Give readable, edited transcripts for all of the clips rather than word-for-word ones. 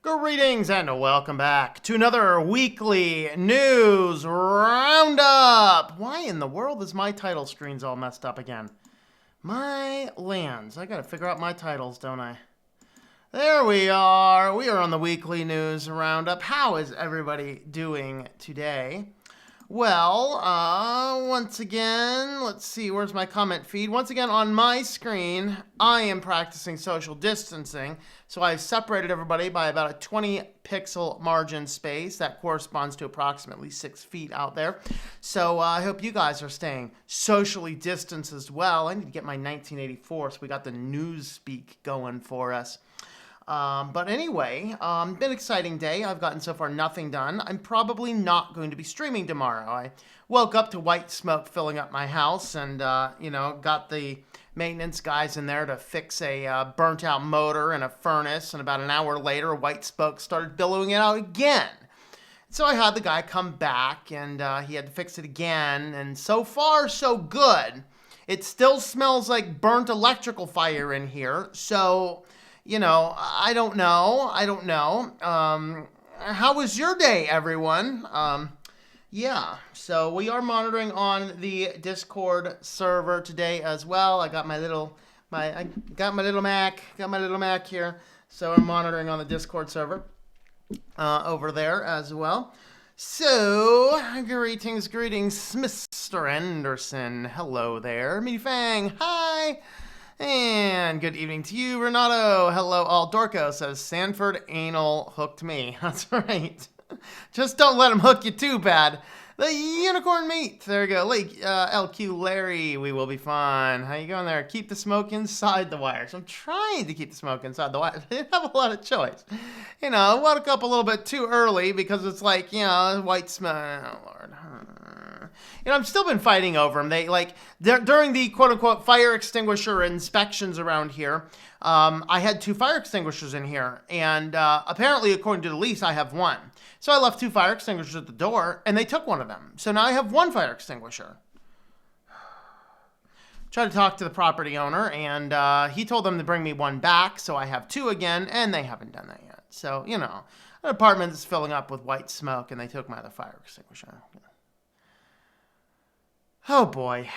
Greetings and welcome back to another Weekly News Roundup. Why in the world is my title screen's all messed up again? My lands. I gotta figure out my titles, don't I? There we are. We are on the Weekly News Roundup. How is everybody doing today? Well, once again, let's see, where's my comment feed? Once again, on my screen, I am practicing social distancing. So I've separated everybody by about a 20 pixel margin space. That corresponds to approximately 6 feet out there. So I hope you guys are staying socially distanced as well. I need to get my 1984, so we got the news speak going for us. But anyway, been an exciting day. I've gotten so far nothing done. I'm probably not going to be streaming tomorrow. I woke up to white smoke filling up my house and, got the maintenance guys in there to fix a burnt out motor and a furnace. And about an hour later, white smoke started billowing it out again. So I had the guy come back and he had to fix it again. And so far, so good. It still smells like burnt electrical fire in here. So... I don't know. How was your day, everyone? So we are monitoring on the Discord server today as well. I got my little Mac here. So I'm monitoring on the Discord server over there as well. So, greetings, Mr. Anderson. Hello there. Me Fang, hi. And good evening to you, Renato. Hello, all. Dorco says, Stanford anal hooked me. That's right. Just don't let him hook you too bad. The unicorn meat. There we go. LQ Larry, we will be fine. How you going there? Keep the smoke inside the wires. I'm trying to keep the smoke inside the wires. I didn't have a lot of choice. I woke up a little bit too early because it's like, white smoke. Oh, Lord. I've still been fighting over them. During the quote-unquote fire extinguisher inspections around here, I had 2 fire extinguishers in here. And apparently, according to the lease, I have 1. So I left 2 fire extinguishers at the door, and they took one of them. So now I have 1 fire extinguisher. Tried to talk to the property owner, and he told them to bring me 1 back, so I have 2 again, and they haven't done that yet. So, an apartment is filling up with white smoke, and they took my other fire extinguisher. Oh boy.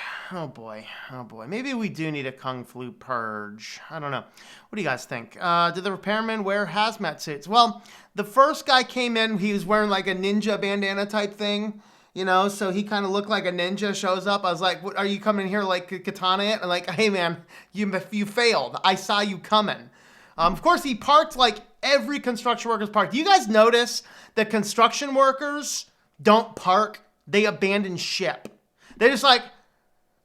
Maybe we do need a Kung Flu purge. I don't know. What do you guys think? Did the repairman wear hazmat suits? Well, the first guy came in, he was wearing like a ninja bandana type thing, so he kind of looked like a ninja, shows up. I was like, what, are you coming here like katana it? I'm like, hey man, you failed. I saw you coming. Of course, he parked like every construction worker's parked. Do you guys notice that construction workers don't park? They abandon ship. They just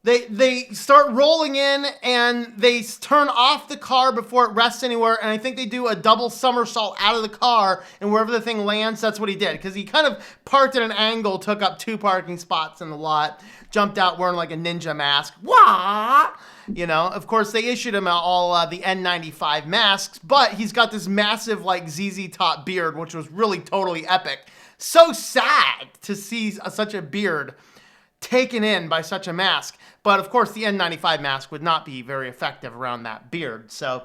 they start rolling in and they turn off the car before it rests anywhere. And I think they do a double somersault out of the car, and wherever the thing lands, that's what he did. Because he kind of parked at an angle, took up 2 parking spots in the lot, jumped out wearing like a ninja mask. Wah! Of course, they issued him all the N95 masks, but he's got this massive like ZZ Top beard, which was really totally epic. So sad to see such a beard taken in by such a mask. But of course, the N95 mask would not be very effective around that beard. So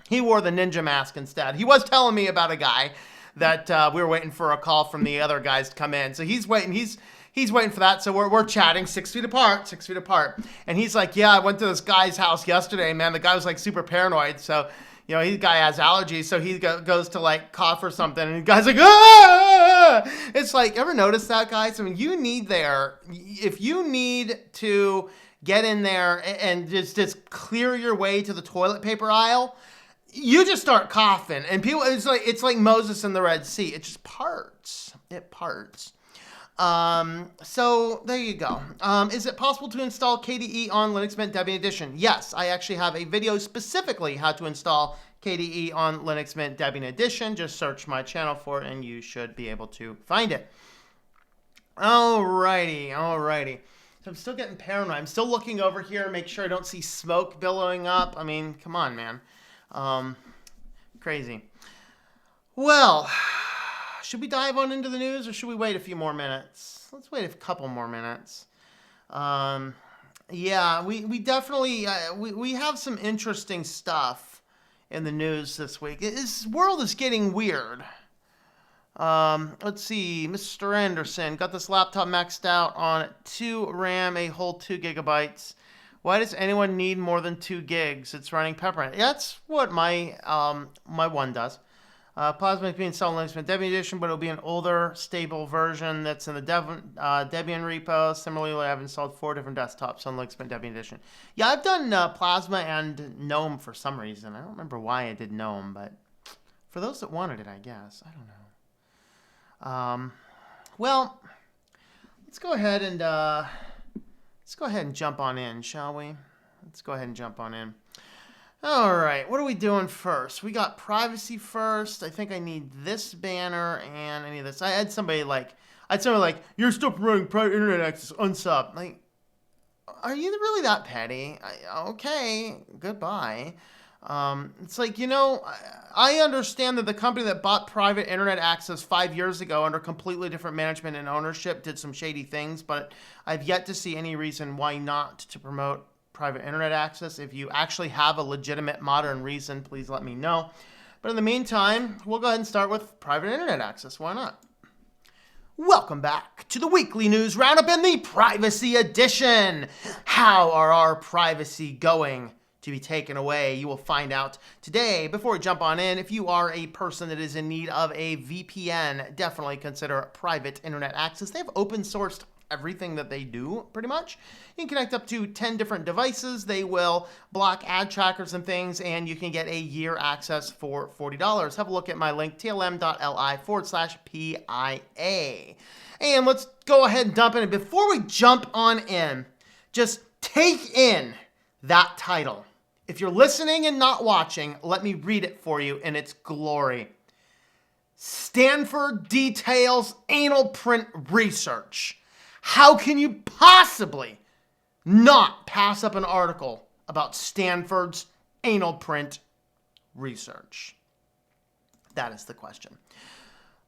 he wore the ninja mask instead. He was telling me about a guy that we were waiting for a call from the other guys to come in. So he's waiting. He's waiting for that. So we're chatting 6 feet apart. And he's like, yeah, I went to this guy's house yesterday, man. The guy was like super paranoid. So the guy has allergies, so he goes to like cough or something, and the guy's like, ah! It's like, ever notice that, guys? I mean, if you need to get in there and just clear your way to the toilet paper aisle, you just start coughing, and people, it's like Moses in the Red Sea. It just parts. It parts. So there you go. Is it possible to install KDE on Linux Mint Debian Edition? Yes, I actually have a video specifically how to install KDE on Linux Mint Debian Edition. Just search my channel for it and you should be able to find it. Alrighty. So I'm still getting paranoid. I'm still looking over here, make sure I don't see smoke billowing up. I mean, come on, man. Crazy. Well, should we dive on into the news or should we wait a few more minutes? Let's wait a couple more minutes. Yeah, we definitely, we have some interesting stuff in the news this week. This world is getting weird. Let's see. Mr. Anderson got this laptop maxed out on 2 RAM, a whole 2 gigabytes. Why does anyone need more than 2 gigs? It's running Peppermint. Yeah, that's what my my one does. Plasma is being sold in the Debian edition, but it'll be an older, stable version that's in the Debian repo. Similarly, I've installed 4 different desktops on Linux Debian edition. Yeah, I've done Plasma and GNOME for some reason. I don't remember why I did GNOME, but for those that wanted it, I guess. I don't know. Well, let's go ahead and jump on in, shall we? Let's go ahead and jump on in. All right, what are we doing first? We got privacy first. I think I need this banner and I need this. I had somebody like, you're still promoting private internet access, unsub. Like, are you really that petty? Okay, goodbye. It's like, I understand that the company that bought private internet access 5 years ago under completely different management and ownership did some shady things, but I've yet to see any reason why not to promote private internet access. If you actually have a legitimate modern reason, please let me know. But in the meantime, we'll go ahead and start with private internet access. Why not? Welcome back to the Weekly News Roundup in the Privacy Edition. How are our privacy going to be taken away? You will find out today. Before we jump on in, if you are a person that is in need of a VPN, definitely consider private internet access. They have open sourced everything that they do, pretty much. You can connect up to 10 different devices. They will block ad trackers and things, and you can get a year access for $40. Have a look at my link, tlm.li/PIA. And let's go ahead and dump in. And before we jump on in, just take in that title. If you're listening and not watching, let me read it for you in its glory. Stanford details AnalPrint research. How can you possibly not pass up an article about Stanford's AnalPrint research? That is the question.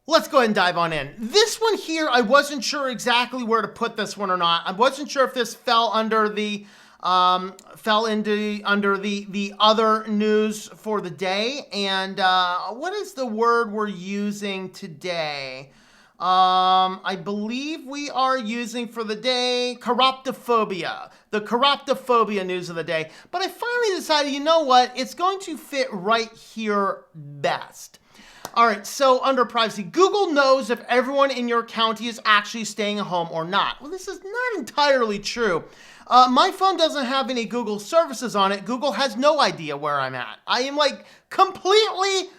Let's go ahead and dive on in. This one here, I wasn't sure exactly where to put this one or not. I wasn't sure if this fell under the the other news for the day. And what is the word we're using today? I believe we are using for the day chiroptophobia, the chiroptophobia news of the day. But I finally decided, you know what? It's going to fit right here best. All right, so under privacy, Google knows if everyone in your county is actually staying at home or not. Well, this is not entirely true. My phone doesn't have any Google services on it. Google has no idea where I'm at. I am like completely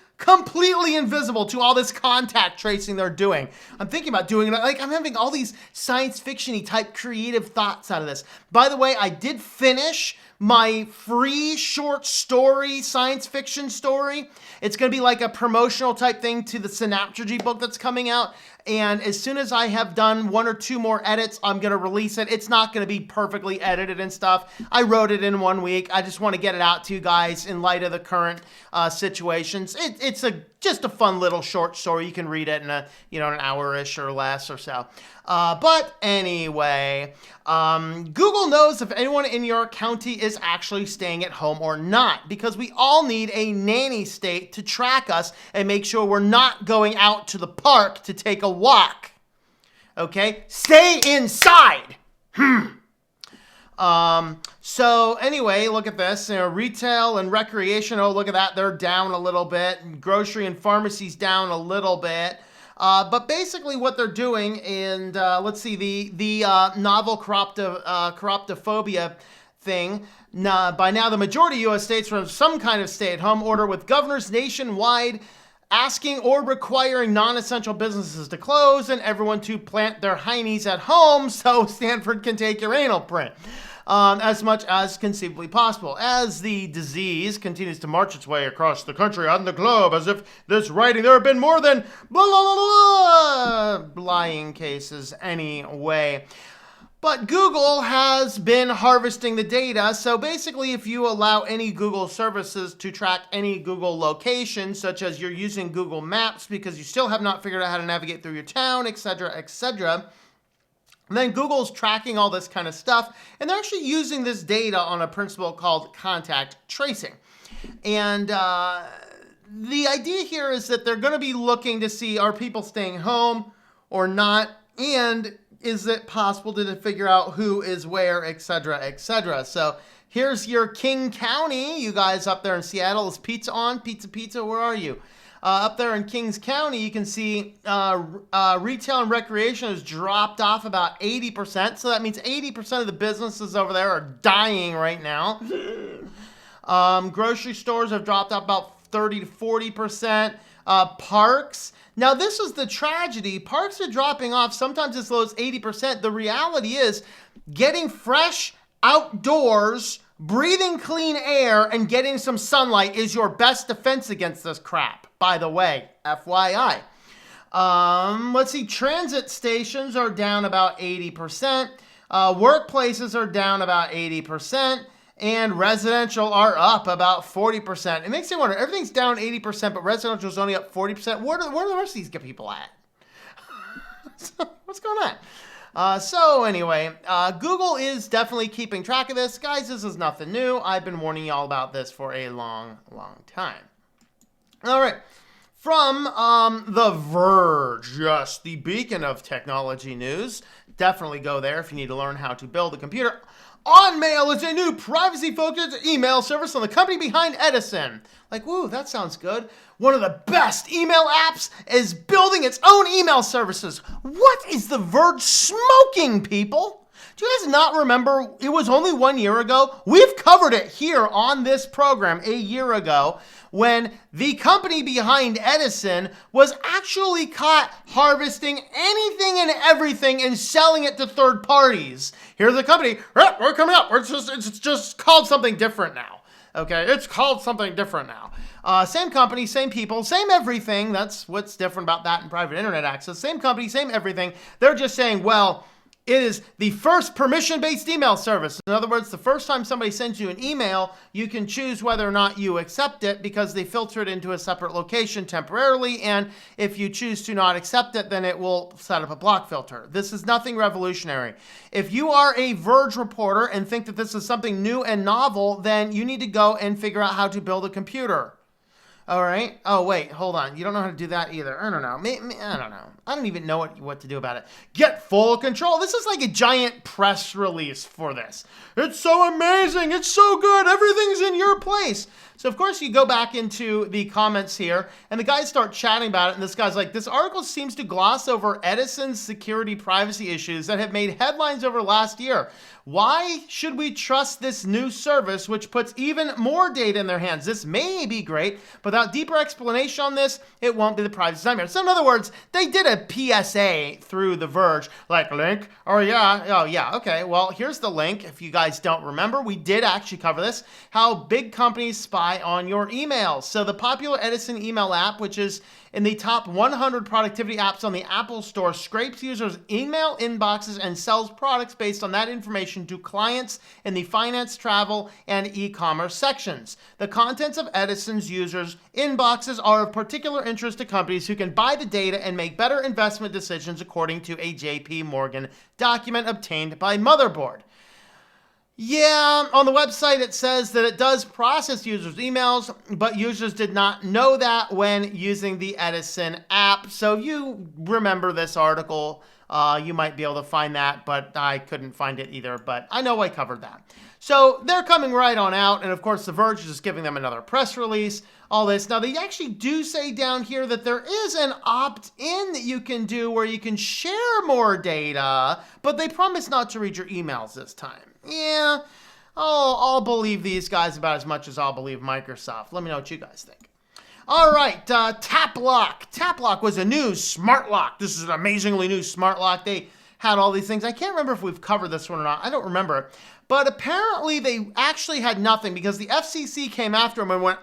invisible to all this contact tracing they're doing. I'm thinking about doing it. Like, I'm having all these science fiction-y type creative thoughts out of this. By the way, I did finish my free short story, science fiction story. It's going to be like a promotional type thing to the Synaptergy book that's coming out. And as soon as I have done 1 or 2 more edits, I'm going to release it. It's not going to be perfectly edited and stuff. I wrote it in 1 week. I just want to get it out to you guys in light of the current situations. It's just a fun little short story. You can read it in an hour-ish or less or so. But anyway, Google knows if anyone in your county is actually staying at home or not, because we all need a nanny state to track us and make sure we're not going out to the park to take a walk. Okay? Stay inside. So anyway, look at this. Retail and recreation. Oh, look at that. They're down a little bit. Grocery and pharmacies down a little bit. But basically what they're doing, and let's see, the novel chiroptophobia thing, by now the majority of U.S. states have some kind of stay-at-home order, with governors nationwide asking or requiring non-essential businesses to close and everyone to plant their heinies at home so Stanford can take your AnalPrint. As much as conceivably possible. As the disease continues to march its way across the country and the globe, as if this writing, there have been more than blah, blah, blah, blah, lying cases anyway. But Google has been harvesting the data, so basically if you allow any Google services to track any Google location, such as you're using Google Maps because you still have not figured out how to navigate through your town, etc., then Google's tracking all this kind of stuff, and they're actually using this data on a principle called contact tracing. And the idea here is that they're going to be looking to see, are people staying home or not? And is it possible to figure out who is where, et cetera, et cetera? So here's your King County. You guys up there in Seattle, is pizza on? Pizza, where are you? Up there in Kings County, you can see retail and recreation has dropped off about 80%. So that means 80% of the businesses over there are dying right now. Grocery stores have dropped off about 30 to 40%. Parks. Now, this is the tragedy. Parks are dropping off sometimes as low as 80%. The reality is getting fresh outdoors, breathing clean air, and getting some sunlight is your best defense against this crap. By the way, FYI. Let's see. Transit stations are down about 80%. Workplaces are down about 80%. And residential are up about 40%. It makes me wonder, everything's down 80%, but residential is only up 40%. Where are the rest of these people at? What's going on? So anyway, Google is definitely keeping track of this. Guys, this is nothing new. I've been warning y'all about this for a long, long time. All right. From The Verge, yes, the beacon of technology news. Definitely go there if you need to learn how to build a computer. OnMail is a new privacy-focused email service on the company behind Edison. Like, woo, that sounds good. One of the best email apps is building its own email services. What is The Verge smoking, people? Do you guys not remember? It was only 1 year ago. We've covered it here on this program a year ago when the company behind Edison was actually caught harvesting anything and everything and selling it to third parties. Here's the company. We're coming up. It's just called something different now. Okay, it's called something different now. Same company, same people, same everything. That's what's different about that and private internet access. Same company, same everything. They're just saying, well, it is the first permission-based email service. In other words, the first time somebody sends you an email, you can choose whether or not you accept it because they filter it into a separate location temporarily. And if you choose to not accept it, then it will set up a block filter. This is nothing revolutionary. If you are a Verge reporter and think that this is something new and novel, then you need to go and figure out how to build a computer. All right. Oh, wait, hold on. You don't know how to do that either. I don't know. I don't know. I don't even know what to do about it. Get full control. This is like a giant press release for this. It's so amazing. It's so good. Everything's in your place. So, of course, you go back into the comments here, and the guys start chatting about it, and this guy's like, this article seems to gloss over Edison's security privacy issues that have made headlines over last year. Why should we trust this new service, which puts even more data in their hands? This may be great, but without deeper explanation on this, it won't be the privacy nightmare. So, in other words, they did a PSA through The Verge, like, link, oh, yeah, okay, well, here's the link. If you guys don't remember, we did actually cover this, how big companies spy on your emails. So the popular Edison email app, which is in the top 100 productivity apps on the Apple Store, scrapes users' email inboxes and sells products based on that information to clients in the finance, travel, and e-commerce sections. The contents of Edison's users' inboxes are of particular interest to companies who can buy the data and make better investment decisions, according to a JP Morgan document obtained by Motherboard. Yeah, on the website it says that it does process users' emails, but users did not know that when using the Edison app. So you remember this article, you might be able to find that, but I couldn't find it either, but I know I covered that. So they're coming right on out, and of course The Verge is just giving them another press release, all this. Now they actually do say down here that there is an opt-in that you can do where you can share more data, but they promise not to read your emails this time. Yeah, I'll believe these guys about as much as I'll believe Microsoft. Let me know what you guys think. All right, Tap Lock. Tap Lock was a new smart lock. This is an amazingly new smart lock. They had all these things. I can't remember if we've covered this one or not. I don't remember. But apparently they actually had nothing because the FCC came after them and went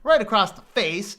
right across the face.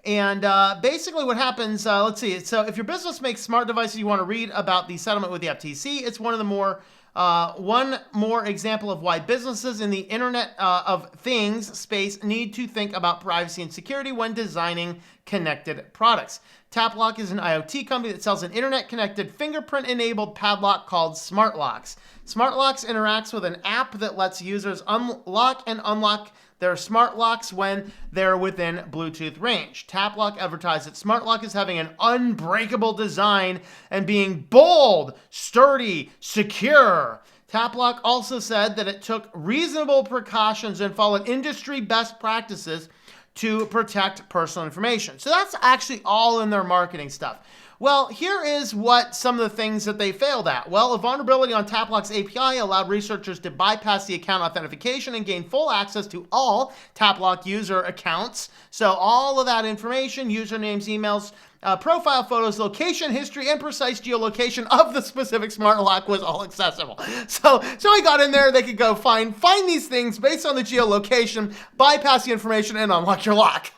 And basically what happens, let's see. So if your business makes smart devices, you want to read about the settlement with the FTC. It's one of the more One more example of why businesses in the Internet of Things space need to think about privacy and security when designing connected products. TapLock is an IoT company that sells an internet-connected fingerprint-enabled padlock called Smart Locks. Smart Locks interacts with an app that lets users unlock and unlock their smart locks when they're within Bluetooth range. TapLock advertised that Smart Lock is having an unbreakable design and being bold, sturdy, secure. TapLock also said that it took reasonable precautions and followed industry best practices to protect personal information. So that's actually all in their marketing stuff. Well, here is what some of the things that they failed at. Well, a vulnerability on TapLock's API allowed researchers to bypass the account authentication and gain full access to all TapLock user accounts. So all of that information, usernames, emails, profile photos, location, history, and precise geolocation of the specific smart lock was all accessible. So I got in there, they could go find these things based on the geolocation, bypass the information, and unlock your lock.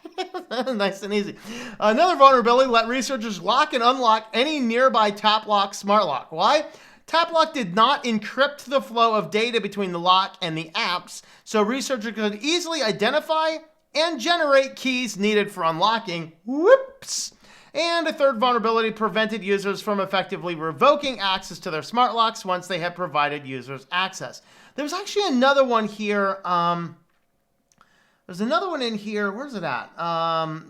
Nice and easy. Another vulnerability let researchers lock and unlock any nearby TapLock smart lock. Why? TapLock did not encrypt the flow of data between the lock and the apps, so researchers could easily identify and generate keys needed for unlocking. Whoops! And a third vulnerability prevented users from effectively revoking access to their smart locks once they had provided users access. There's actually another one here. There's another one in here. Where's it at?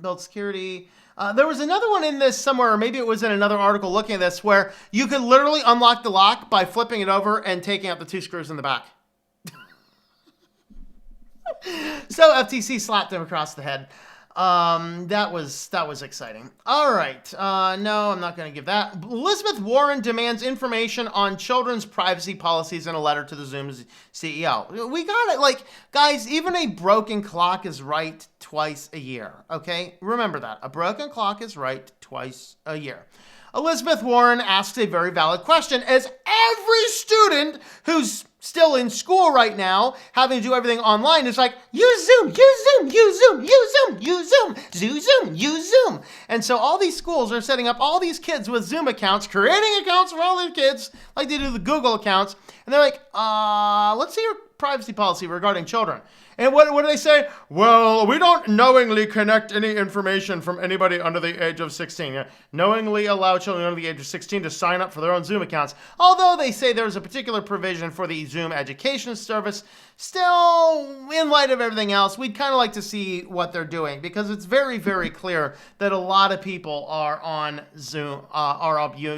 Build security. There was another one in this somewhere, or maybe it was in another article looking at this, where you could literally unlock the lock by flipping it over and taking out the 2 screws in the back. So FTC slapped him across the head. That was exciting. All right. No, I'm not going to give that. Elizabeth Warren demands information on children's privacy policies in a letter to the Zoom's CEO. We got it. Like, guys, even a broken clock is right twice a year. Okay? Remember that. A broken clock is right twice a year. Elizabeth Warren asks a very valid question, as every student who's still in school right now, having to do everything online, is like, use Zoom, use Zoom, use Zoom, use Zoom, use Zoom, use Zoom, use Zoom. And so all these schools are setting up all these kids with Zoom accounts, creating accounts for all their kids, like they do the Google accounts. And they're like, let's see your privacy policy regarding children. And what do they say? Well, we don't knowingly connect any information from anybody under the age of 16. Knowingly allow children under the age of 16 to sign up for their own Zoom accounts. Although they say there's a particular provision for the Zoom education service, still, in light of everything else, we'd kind of like to see what they're doing, because it's very, very clear that a lot of people are on Zoom,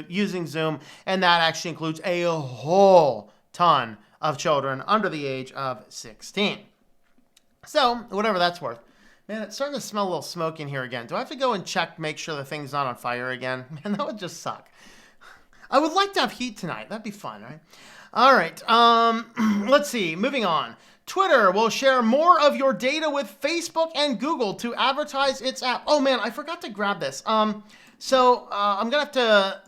using Zoom, and that actually includes a whole ton of children under the age of 16. So, whatever that's worth. Man, it's starting to smell a little smoke in here again. Do I have to go and check, make sure the thing's not on fire again? Man, that would just suck. I would like to have heat tonight. That'd be fun, right? All right. Let's see. Moving on. Twitter will share more of your data with Facebook and Google to advertise its app. Oh, man, I forgot to grab this. I'm gonna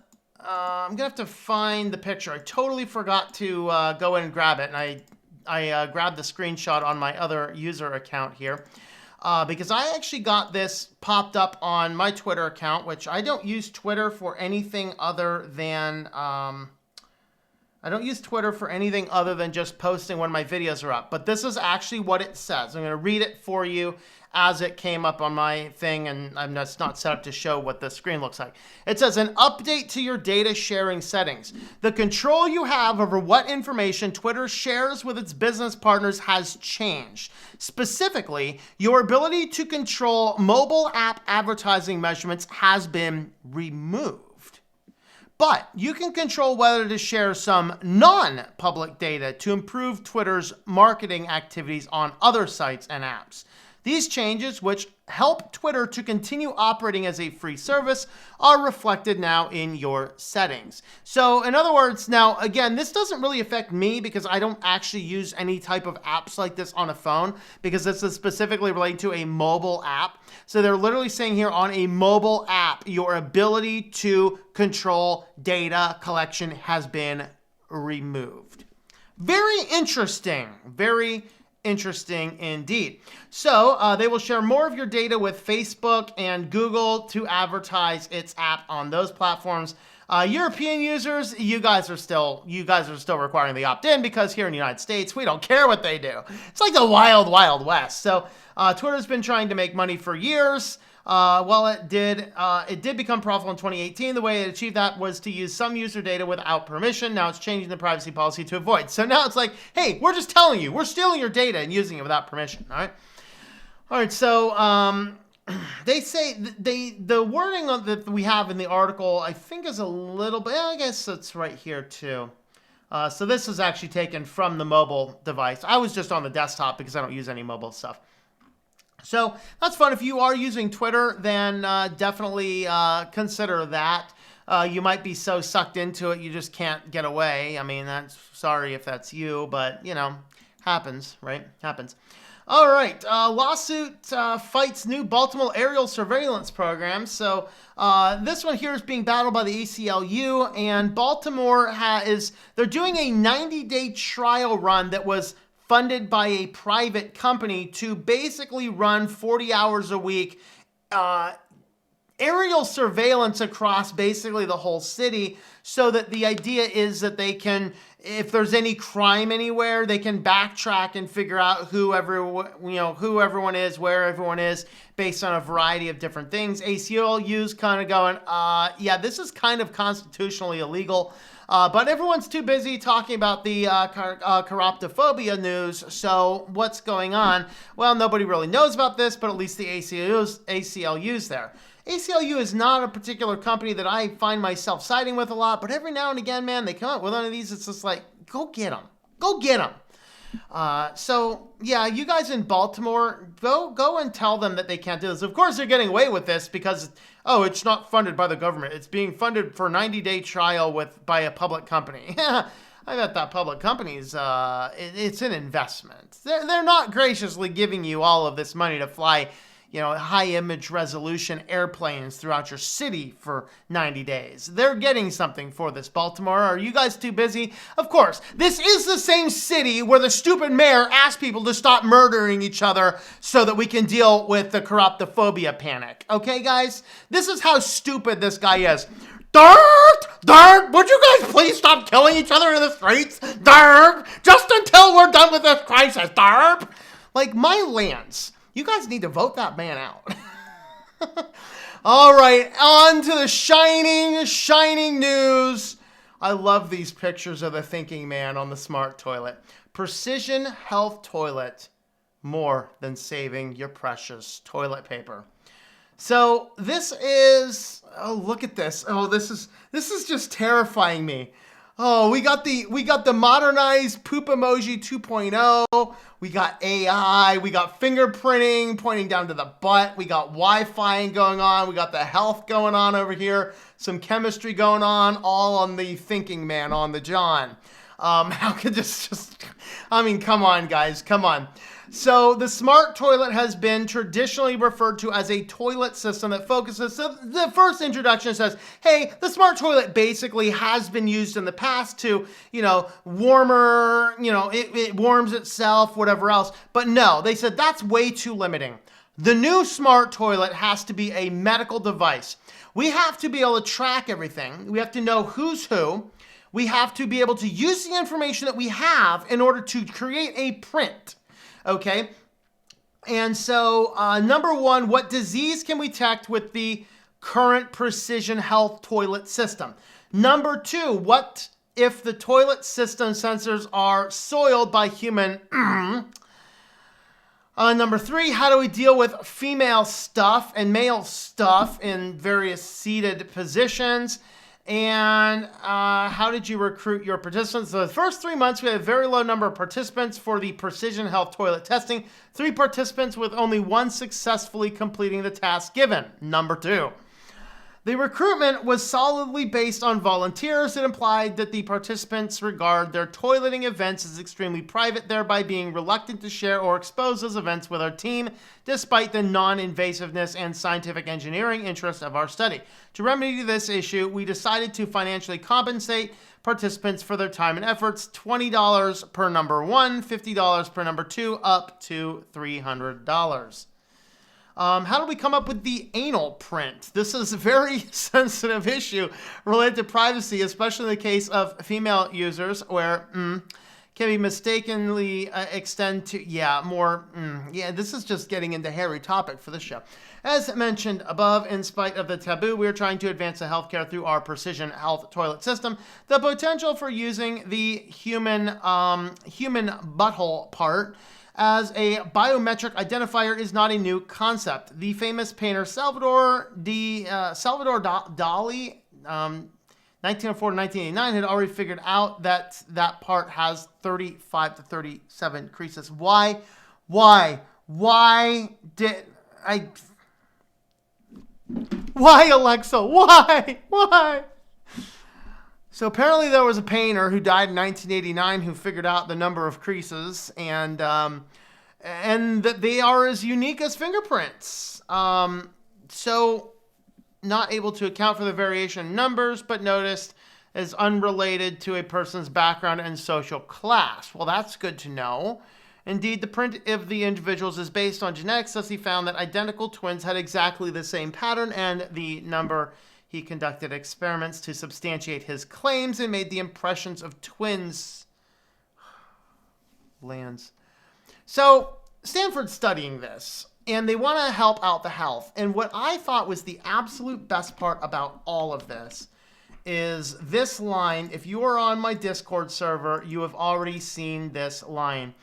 have to find the picture. I totally forgot to go in and grab it, and I grabbed the screenshot on my other user account here because I actually got this popped up on my Twitter account, which I don't use Twitter for anything other than just posting when my videos are up. But this is actually what it says. I'm going to read it for you as it came up on my thing, and I'm just not set up to show what the screen looks like. It says, an update to your data sharing settings. The control you have over what information Twitter shares with its business partners has changed. Specifically, your ability to control mobile app advertising measurements has been removed. But you can control whether to share some non-public data to improve Twitter's marketing activities on other sites and apps. These changes, which help Twitter to continue operating as a free service, are reflected now in your settings. So in other words, now again, this doesn't really affect me because I don't actually use any type of apps like this on a phone, because this is specifically related to a mobile app. So they're literally saying here, on a mobile app, your ability to control data collection has been removed. Very interesting. Very interesting indeed. So they will share more of your data with Facebook and Google to advertise its app on those platforms. European users, you guys are still requiring the opt-in because here in the United States, we don't care what they do. It's like the wild, wild west. So Twitter's been trying to make money for years. Well, it did become profitable in 2018. The way it achieved that was to use some user data without permission. Now it's changing the privacy policy to avoid. So now it's like, hey, we're just telling you, we're stealing your data and using it without permission. All right. So they say the wording that we have in the article, I think, is a little bit. I guess it's right here too. So this is actually taken from the mobile device. I was just on the desktop because I don't use any mobile stuff. So that's fun. If you are using Twitter, then definitely consider that. You might be so sucked into it you just can't get away. I mean, sorry if that's you, but happens, right? Happens. All right, lawsuit fights new Baltimore aerial surveillance program. So this one here is being battled by the ACLU, and Baltimore they're doing a 90-day trial run that was funded by a private company to basically run 40 hours a week aerial surveillance across basically the whole city, so that the idea is that they can, if there's any crime anywhere, they can backtrack and figure out who everyone is, where everyone is, based on a variety of different things. ACLU's kind of going, yeah, this is kind of constitutionally illegal. But everyone's too busy talking about the Chiroptophobia news. So what's going on? Well, nobody really knows about this, but at least the ACLU's there. ACLU is not a particular company that I find myself siding with a lot, but every now and again, man, they come up with one of these. It's just like, go get them. Go get them. So, yeah, you guys in Baltimore, go and tell them that they can't do this. Of course, they're getting away with this because, it's not funded by the government. It's being funded for a 90-day trial by a public company. I bet that public company's, it's an investment. They're not graciously giving you all of this money to fly, high image resolution airplanes throughout your city for 90 days. They're getting something for this. Baltimore, are you guys too busy? Of course, this is the same city where the stupid mayor asked people to stop murdering each other so that we can deal with the Chiroptophobia panic. Okay, guys? This is how stupid this guy is. Dark, would you guys please stop killing each other in the streets? Dark, just until we're done with this crisis. Dark. Like, my lands. You guys need to vote that man out. All right, on to the shining news. I love these pictures of the thinking man on the smart toilet. Precision health toilet, more than saving your precious toilet paper. So this is, look at this. This is just terrifying me. We got the modernized poop emoji 2.0. We got AI. We got fingerprinting pointing down to the butt. We got Wi-Fi going on. We got the health going on over here. Some chemistry going on. All on the thinking man on the John. How could this just? Come on, guys. Come on. So the smart toilet has been traditionally referred to as a toilet system that focuses. So the first introduction says, hey, the smart toilet basically has been used in the past to, warmer, it warms itself, whatever else. But no, they said that's way too limiting. The new smart toilet has to be a medical device. We have to be able to track everything. We have to know who's who. We have to be able to use the information that we have in order to create a print. Okay, and so number one, what disease can we detect with the current precision health toilet system? Number two, what if the toilet system sensors are soiled by human? Number three, how do we deal with female stuff and male stuff in various seated positions? And how did you recruit your participants? So the first 3 months, we had a very low number of participants for the precision health toilet testing. 3 participants with only 1 successfully completing the task given. Number 2. The recruitment was solidly based on volunteers. It implied that the participants regard their toileting events as extremely private, thereby being reluctant to share or expose those events with our team, despite the non-invasiveness and scientific engineering interests of our study. To remedy this issue, we decided to financially compensate participants for their time and efforts, $20 per number 1, $50 per number 2, up to $300. How do we come up with the AnalPrint? This is a very sensitive issue related to privacy, especially in the case of female users where can be mistakenly extend to, this is just getting into hairy topic for this show. As mentioned above, in spite of the taboo, we are trying to advance the healthcare through our precision health toilet system. The potential for using the human butthole part as a biometric identifier is not a new concept. The famous painter Salvador Dali, 1904 to 1989, had already figured out that that part has 35 to 37 creases. Why did I... Why, Alexa? Why? So apparently there was a painter who died in 1989 who figured out the number of creases and that they are as unique as fingerprints. So not able to account for the variation in numbers, but noticed as unrelated to a person's background and social class. Well, that's good to know. Indeed, the print of the individuals is based on genetics, thus he found that identical twins had exactly the same pattern and the number. He conducted experiments to substantiate his claims and made the impressions of twins lands. So Stanford's studying this, and they want to help out the health. And what I thought was the absolute best part about all of this is this line. If you are on my Discord server, you have already seen this line.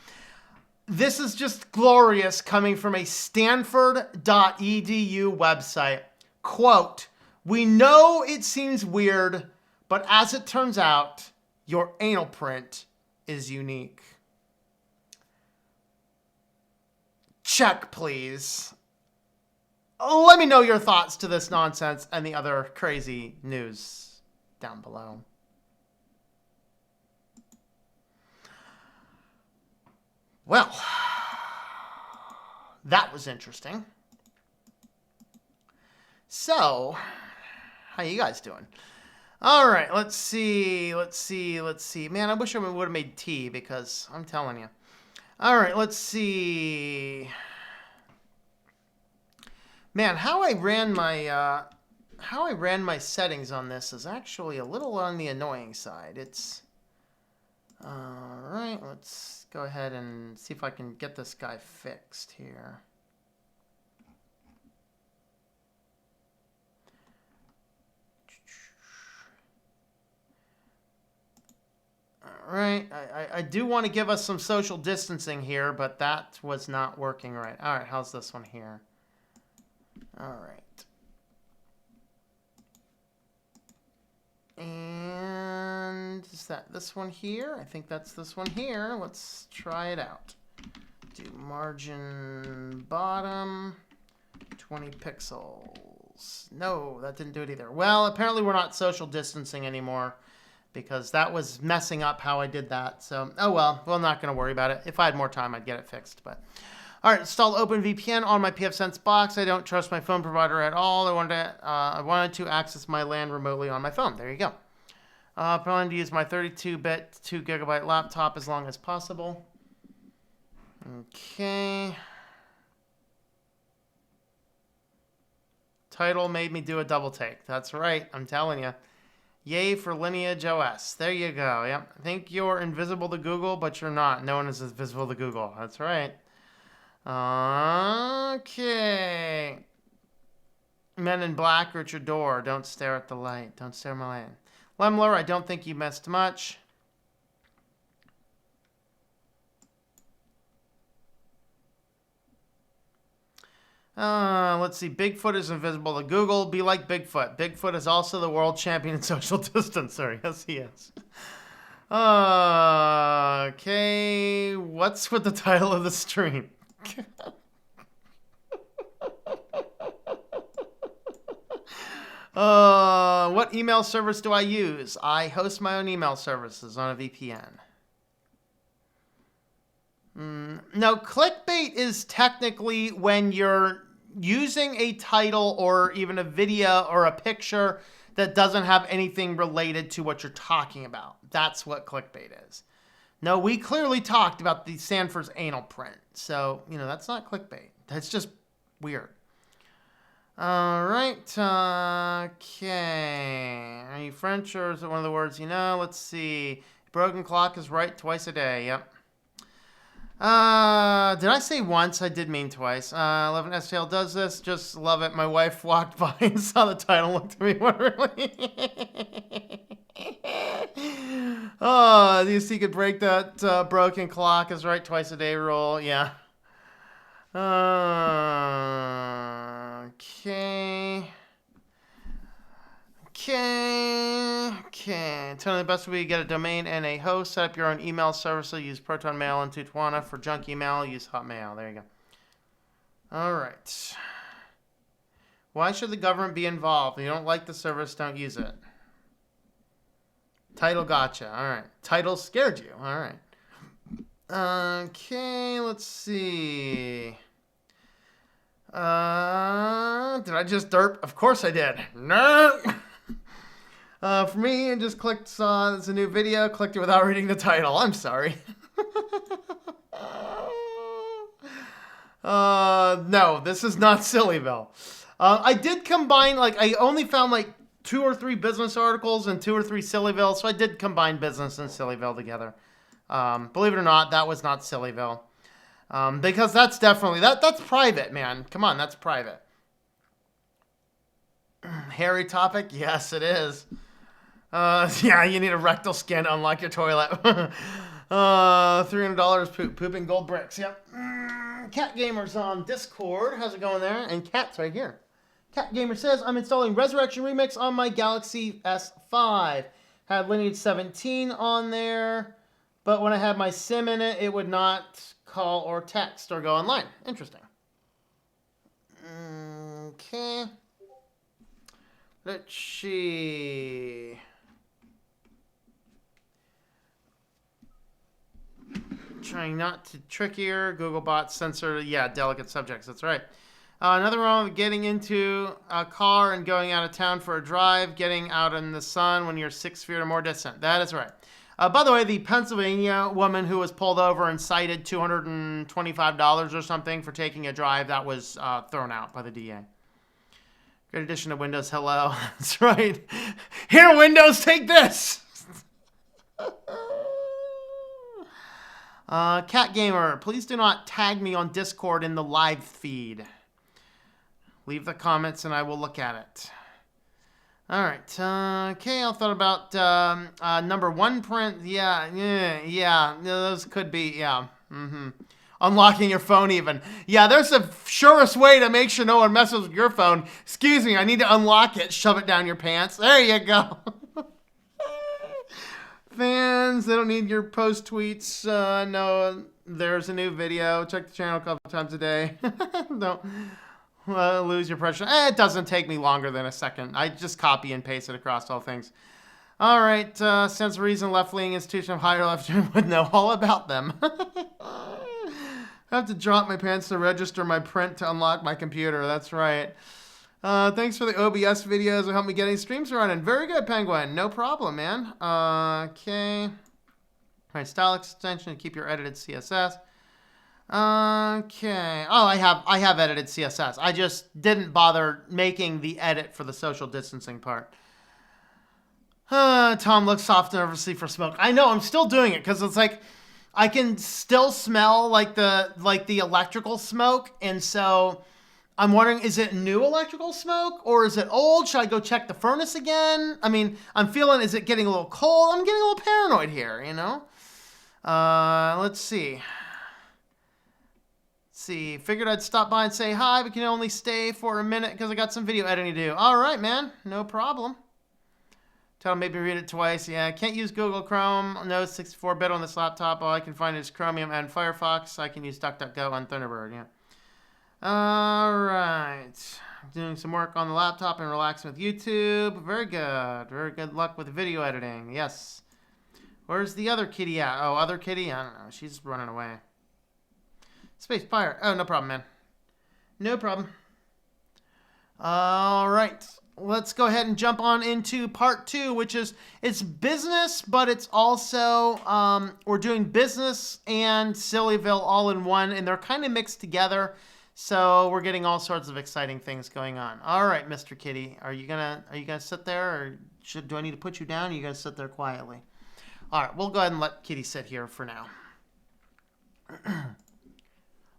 This is just glorious coming from a Stanford.edu website. Quote, "We know it seems weird, but as it turns out, your anal print is unique." Check, please. Let me know your thoughts to this nonsense and the other crazy news down below. Well, that was interesting. So, how you guys doing? All right, let's see. Man, I wish I would have made tea because I'm telling you. All right, let's see. Man, how I ran my settings on this is actually a little on the annoying side. It's all right. Let's go ahead and see if I can get this guy fixed here. All right, I do want to give us some social distancing here, but that was not working right. All right, how's this one here? All right. And is that this one here? I think that's this one here. Let's try it out. Do margin bottom, 20 pixels. No, that didn't do it either. Well, apparently we're not social distancing anymore, because that was messing up how I did that. So, oh well, we're not going to worry about it. If I had more time, I'd get it fixed. But all right, install OpenVPN on my pfSense box. I don't trust my phone provider at all. I wanted to access my LAN remotely on my phone. There you go. Planning to use my 32-bit, 2 GB laptop as long as possible. Okay. Title made me do a double take. That's right. I'm telling you. Yay for Lineage OS. There you go. Yep. Think you're invisible to Google, but you're not. No one is invisible to Google. That's right. Okay. Men in Black are at your door. Don't stare at the light. Don't stare at my light. Lemler, I don't think you missed much. Let's see. Bigfoot is invisible to Google. Be like Bigfoot. Bigfoot is also the world champion in social distancer. Yes, he is. Okay. What's with the title of the stream? What email service do I use? I host my own email services on a VPN. No, clickbait is technically when you're using a title or even a video or a picture that doesn't have anything related to what you're talking about. That's what clickbait is. No, we clearly talked about the Stanford's anal print. So, that's not clickbait. That's just weird. All right. Okay. Are you French or is it one of the words you know? Let's see. Broken clock is right twice a day. Yep. Did I say once? I did mean twice. 11 STL does this. Just love it. My wife walked by and saw the title, looked at me wonderingly. Oh, you see, could break that broken clock is right twice a day rule. Yeah. Okay. Tony, the best way to get a domain and a host. Set up your own email service. Use Proton Mail and Tutuana. For junk email, use Hotmail. There you go. All right. Why should the government be involved? If you don't like the service, don't use it. Title gotcha. All right. Title scared you. All right. Okay, let's see. Did I just derp? Of course I did. No. For me, I just clicked it's a new video, clicked it without reading the title. I'm sorry. No, this is not Sillyville. I did combine, I only found 2 or 3 business articles and 2 or 3 Sillyville, so I did combine business and Sillyville together. Believe it or not, that was not Sillyville. Because that's definitely, that's private, man. Come on, that's private. Hairy topic? Yes, it is. Yeah, you need a rectal scan to unlock your toilet. $300 pooping gold bricks. Yep. Cat Gamer's on Discord. How's it going there? And Cat's right here. Cat Gamer says, I'm installing Resurrection Remix on my Galaxy S5. Had Lineage 17 on there, but when I had my SIM in it, it would not call or text or go online. Interesting. Okay. Let's see. Trying not to trick here. Googlebot censor. Yeah, delicate subjects. That's right. Nothing wrong with getting into a car and going out of town for a drive, getting out in the sun when you're 6 feet or more distant. That is right. By the way, the Pennsylvania woman who was pulled over and cited $225 or something for taking a drive, that was thrown out by the DA. Great addition to Windows. Hello. That's right. Here, Windows, take this. Cat Gamer, please do not tag me on Discord in the live feed. Leave the comments and I will look at it. All right. Okay, I thought about number 1 print. Yeah. Those could be, yeah. Unlocking your phone even. Yeah, there's the surest way to make sure no one messes with your phone. Excuse me, I need to unlock it. Shove it down your pants. There you go. Fans, they don't need your post tweets. No, there's a new video. Check the channel a couple times a day. Don't lose your pressure. It doesn't take me longer than a second. I just copy and paste it across all things. All right, sense of reason, left-leaning institution of higher left would know all about them. I have to drop my pants to register my print to unlock my computer. That's right. Thanks for the OBS videos. It helped me getting streams running. Very good, Penguin. No problem, man. Okay. All right, style extension to keep your edited CSS. Okay. Oh, I have edited CSS. I just didn't bother making the edit for the social distancing part. Tom looks soft nervously for smoke. I know, I'm still doing it because it's I can still smell the electrical smoke, and so I'm wondering, is it new electrical smoke or is it old? Should I go check the furnace again? I mean, I'm feeling, is it getting a little cold? I'm getting a little paranoid here, you know? Let's see. Figured I'd stop by and say hi, but can only stay for a minute because I got some video editing to do. All right, man. No problem. Tell them maybe read it twice. Yeah, I can't use Google Chrome. No 64-bit on this laptop. All I can find is Chromium and Firefox. I can use DuckDuckGo on Thunderbird, yeah. All right. Doing some work on the laptop and relaxing with YouTube. Very good. Very good luck with video editing. Yes. Where's the other kitty at? Oh, other kitty? I don't know. She's running away. Space Pirate. Oh, no problem, man. No problem. All right. Let's go ahead and jump on into part 2, which is, it's business, but it's also, we're doing business and Sillyville all in one, and they're kind of mixed together. So we're getting all sorts of exciting things going on. All right, Mr. Kitty, are you gonna sit there, or do I need to put you down? Or are you gonna sit there quietly? All right, we'll go ahead and let Kitty sit here for now.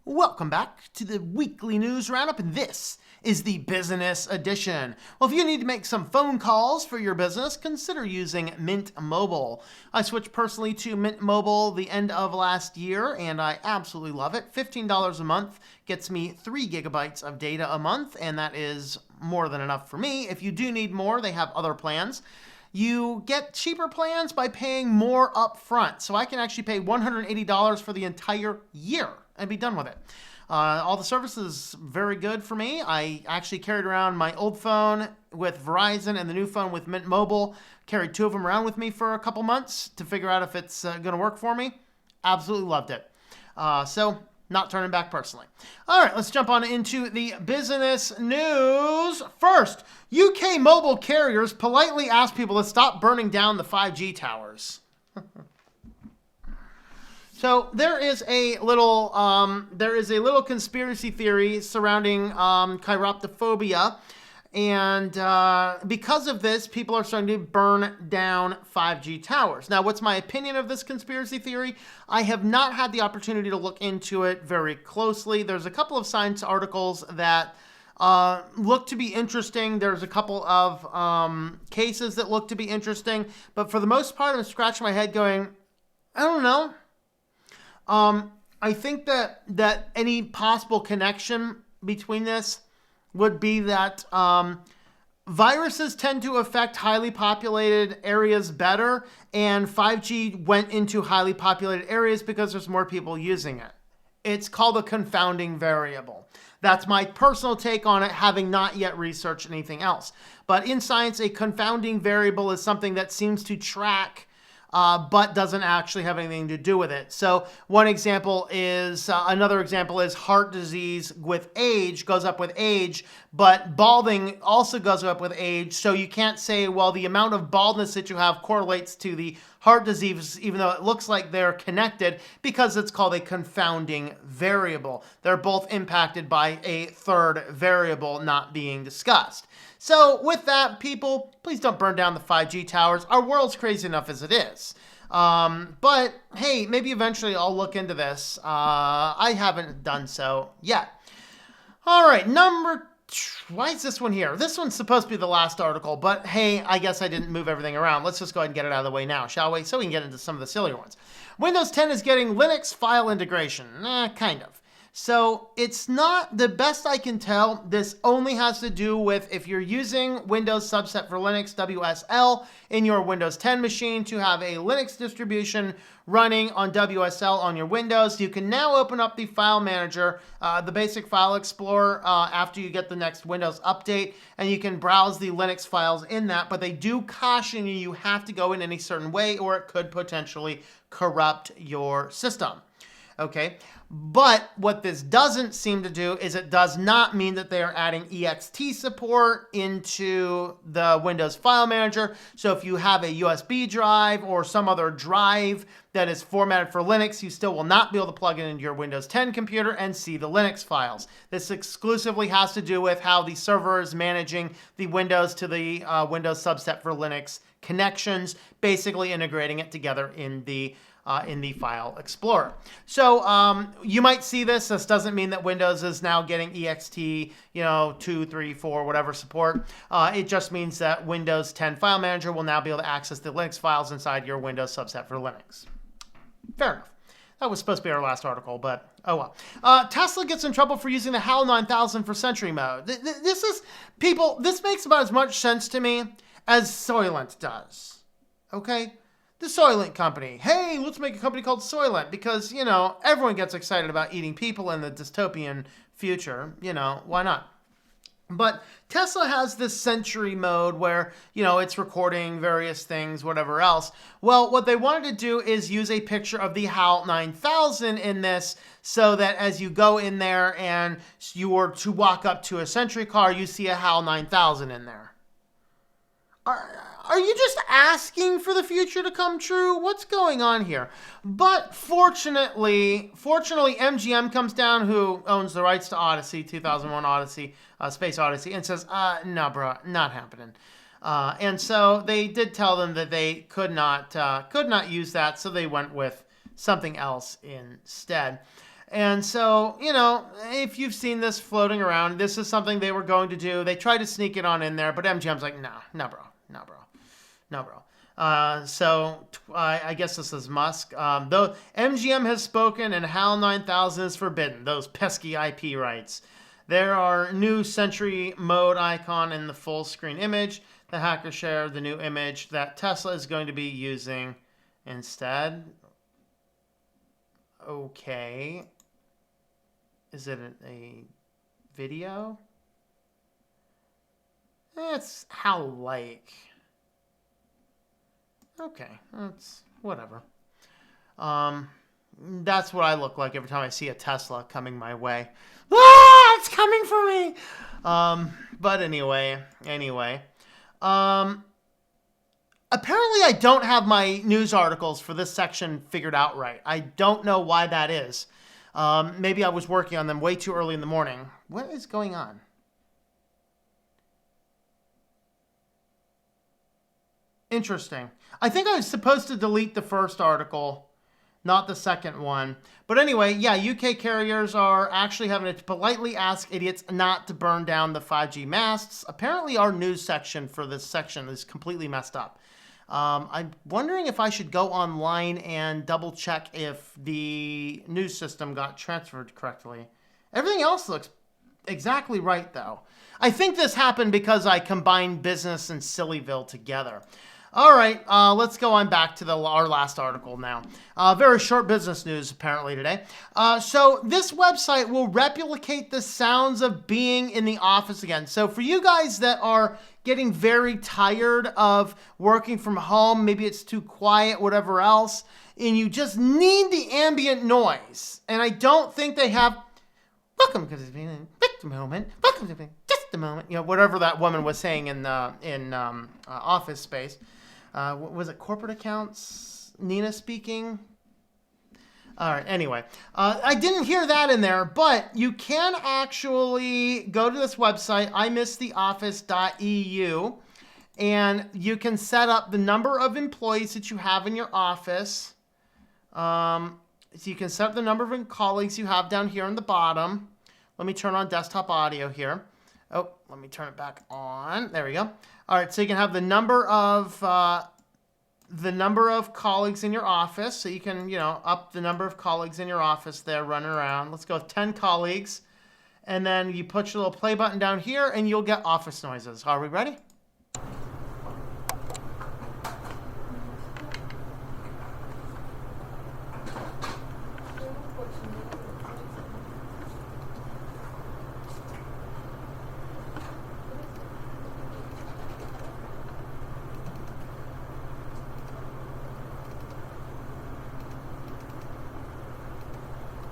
Welcome back to the Weekly News Roundup, and this is the business edition. Well, if you need to make some phone calls for your business, consider using Mint Mobile. I switched personally to Mint Mobile the end of last year, and I absolutely love it. $15 a month gets me 3 gigabytes of data a month, and that is more than enough for me. If you do need more, they have other plans. You get cheaper plans by paying more upfront. So I can actually pay $180 for the entire year and be done with it. All the services very good for me. I actually carried around my old phone with Verizon and the new phone with Mint Mobile. Carried 2 of them around with me for a couple months to figure out if it's going to work for me. Absolutely loved it. So not turning back personally. All right, let's jump on into the business news. First, UK mobile carriers politely ask people to stop burning down the 5G towers. So there is a little conspiracy theory surrounding chiroptophobia, and because of this, people are starting to burn down 5G towers. Now, what's my opinion of this conspiracy theory? I have not had the opportunity to look into it very closely. There's a couple of science articles that look to be interesting. There's a couple of cases that look to be interesting, but for the most part, I'm scratching my head going, I don't know. I think that any possible connection between this would be that viruses tend to affect highly populated areas better, and 5G went into highly populated areas because there's more people using it. It's called a confounding variable. That's my personal take on it, having not yet researched anything else. But in science, a confounding variable is something that seems to track but doesn't actually have anything to do with it. So another example is heart disease with age goes up with age, but balding also goes up with age. So you can't say, well, the amount of baldness that you have correlates to the heart disease, even though it looks like they're connected, because it's called a confounding variable. They're both impacted by a third variable not being discussed. So with that, people, please don't burn down the 5G towers. Our world's crazy enough as it is. But hey, maybe eventually I'll look into this. I haven't done so yet. All right, why is this one here? This one's supposed to be the last article, but hey, I guess I didn't move everything around. Let's just go ahead and get it out of the way now, shall we? So we can get into some of the sillier ones. Windows 10 is getting Linux file integration. Kind of. So it's not the best I can tell. This only has to do with if you're using Windows subset for Linux, WSL, in your Windows 10 machine to have a Linux distribution running on WSL on your Windows. You can now open up the file manager, the basic file explorer, after you get the next Windows update, and you can browse the Linux files in that, but they do caution you have to go in any certain way or it could potentially corrupt your system. Okay, but what this doesn't seem to do is it does not mean that they are adding ext support into the Windows File Manager. So if you have a USB drive or some other drive that is formatted for Linux, you still will not be able to plug it into your Windows 10 computer and see the Linux files. This exclusively has to do with how the server is managing the Windows to the Windows subset for Linux connections, basically integrating it together in the File Explorer. So you might see this. This doesn't mean that Windows is now getting ext, 2, 3, 4, whatever support. It just means that Windows 10 File Manager will now be able to access the Linux files inside your Windows subset for Linux. Fair enough. That was supposed to be our last article, but oh well. Tesla gets in trouble for using the HAL 9000 for Sentry mode. This makes about as much sense to me as Soylent does. Okay? The Soylent Company. Hey, let's make a company called Soylent because, everyone gets excited about eating people in the dystopian future. Why not? But Tesla has this Sentry mode where, it's recording various things, whatever else. Well, what they wanted to do is use a picture of the HAL 9000 in this so that as you go in there and you were to walk up to a Sentry car, you see a HAL 9000 in there. Are you just asking for the future to come true? What's going on here? But fortunately, MGM comes down, who owns the rights to Odyssey, 2001 Odyssey, Space Odyssey, and says, no, bro, not happening. And so they did tell them that they could not use that, so they went with something else instead. And so, you know, if you've seen this floating around, this is something they were going to do. They tried to sneak it on in there, but MGM's like, no, bro. So I guess this is Musk. Though MGM has spoken and HAL 9000 is forbidden. Those pesky IP rights. There are new Sentry mode icon in the full screen image. The hacker shared the new image that Tesla is going to be using instead. Okay. Is it a video? It's how like. Okay, that's whatever. That's what I look like every time I see a Tesla coming my way. Ah, it's coming for me. But anyway. Apparently I don't have my news articles for this section figured out right. I don't know why that is. Maybe I was working on them way too early in the morning. What is going on? Interesting. I think I was supposed to delete the first article, not the second one. But anyway, yeah, UK carriers are actually having to politely ask idiots not to burn down the 5G masts. Apparently our news section for this section is completely messed up. I'm wondering if I should go online and double check if the news system got transferred correctly. Everything else looks exactly right, though. I think this happened because I combined business and Sillyville together. All right, let's go on back to our last article now. Very short business news, apparently, today. So this website will replicate the sounds of being in the office again. So for you guys that are getting very tired of working from home, maybe it's too quiet, whatever else, and you just need the ambient noise. And I don't think they have, welcome to just a moment, welcome to just a moment, you know, whatever that woman was saying in Office Space. Was it corporate accounts? Nina speaking? All right, anyway. I didn't hear that in there, but you can actually go to this website, imisstheoffice.eu, and you can set up the number of employees that you have in your office. So you can set up the number of colleagues you have down here on the bottom. Let me turn on desktop audio here. Oh, let me turn it back on. There we go. All right, so you can have the number of colleagues in your office. So you can, you know, up the number of colleagues in your office there running around. Let's go with 10 colleagues. And then you put your little play button down here and you'll get office noises. Are we ready?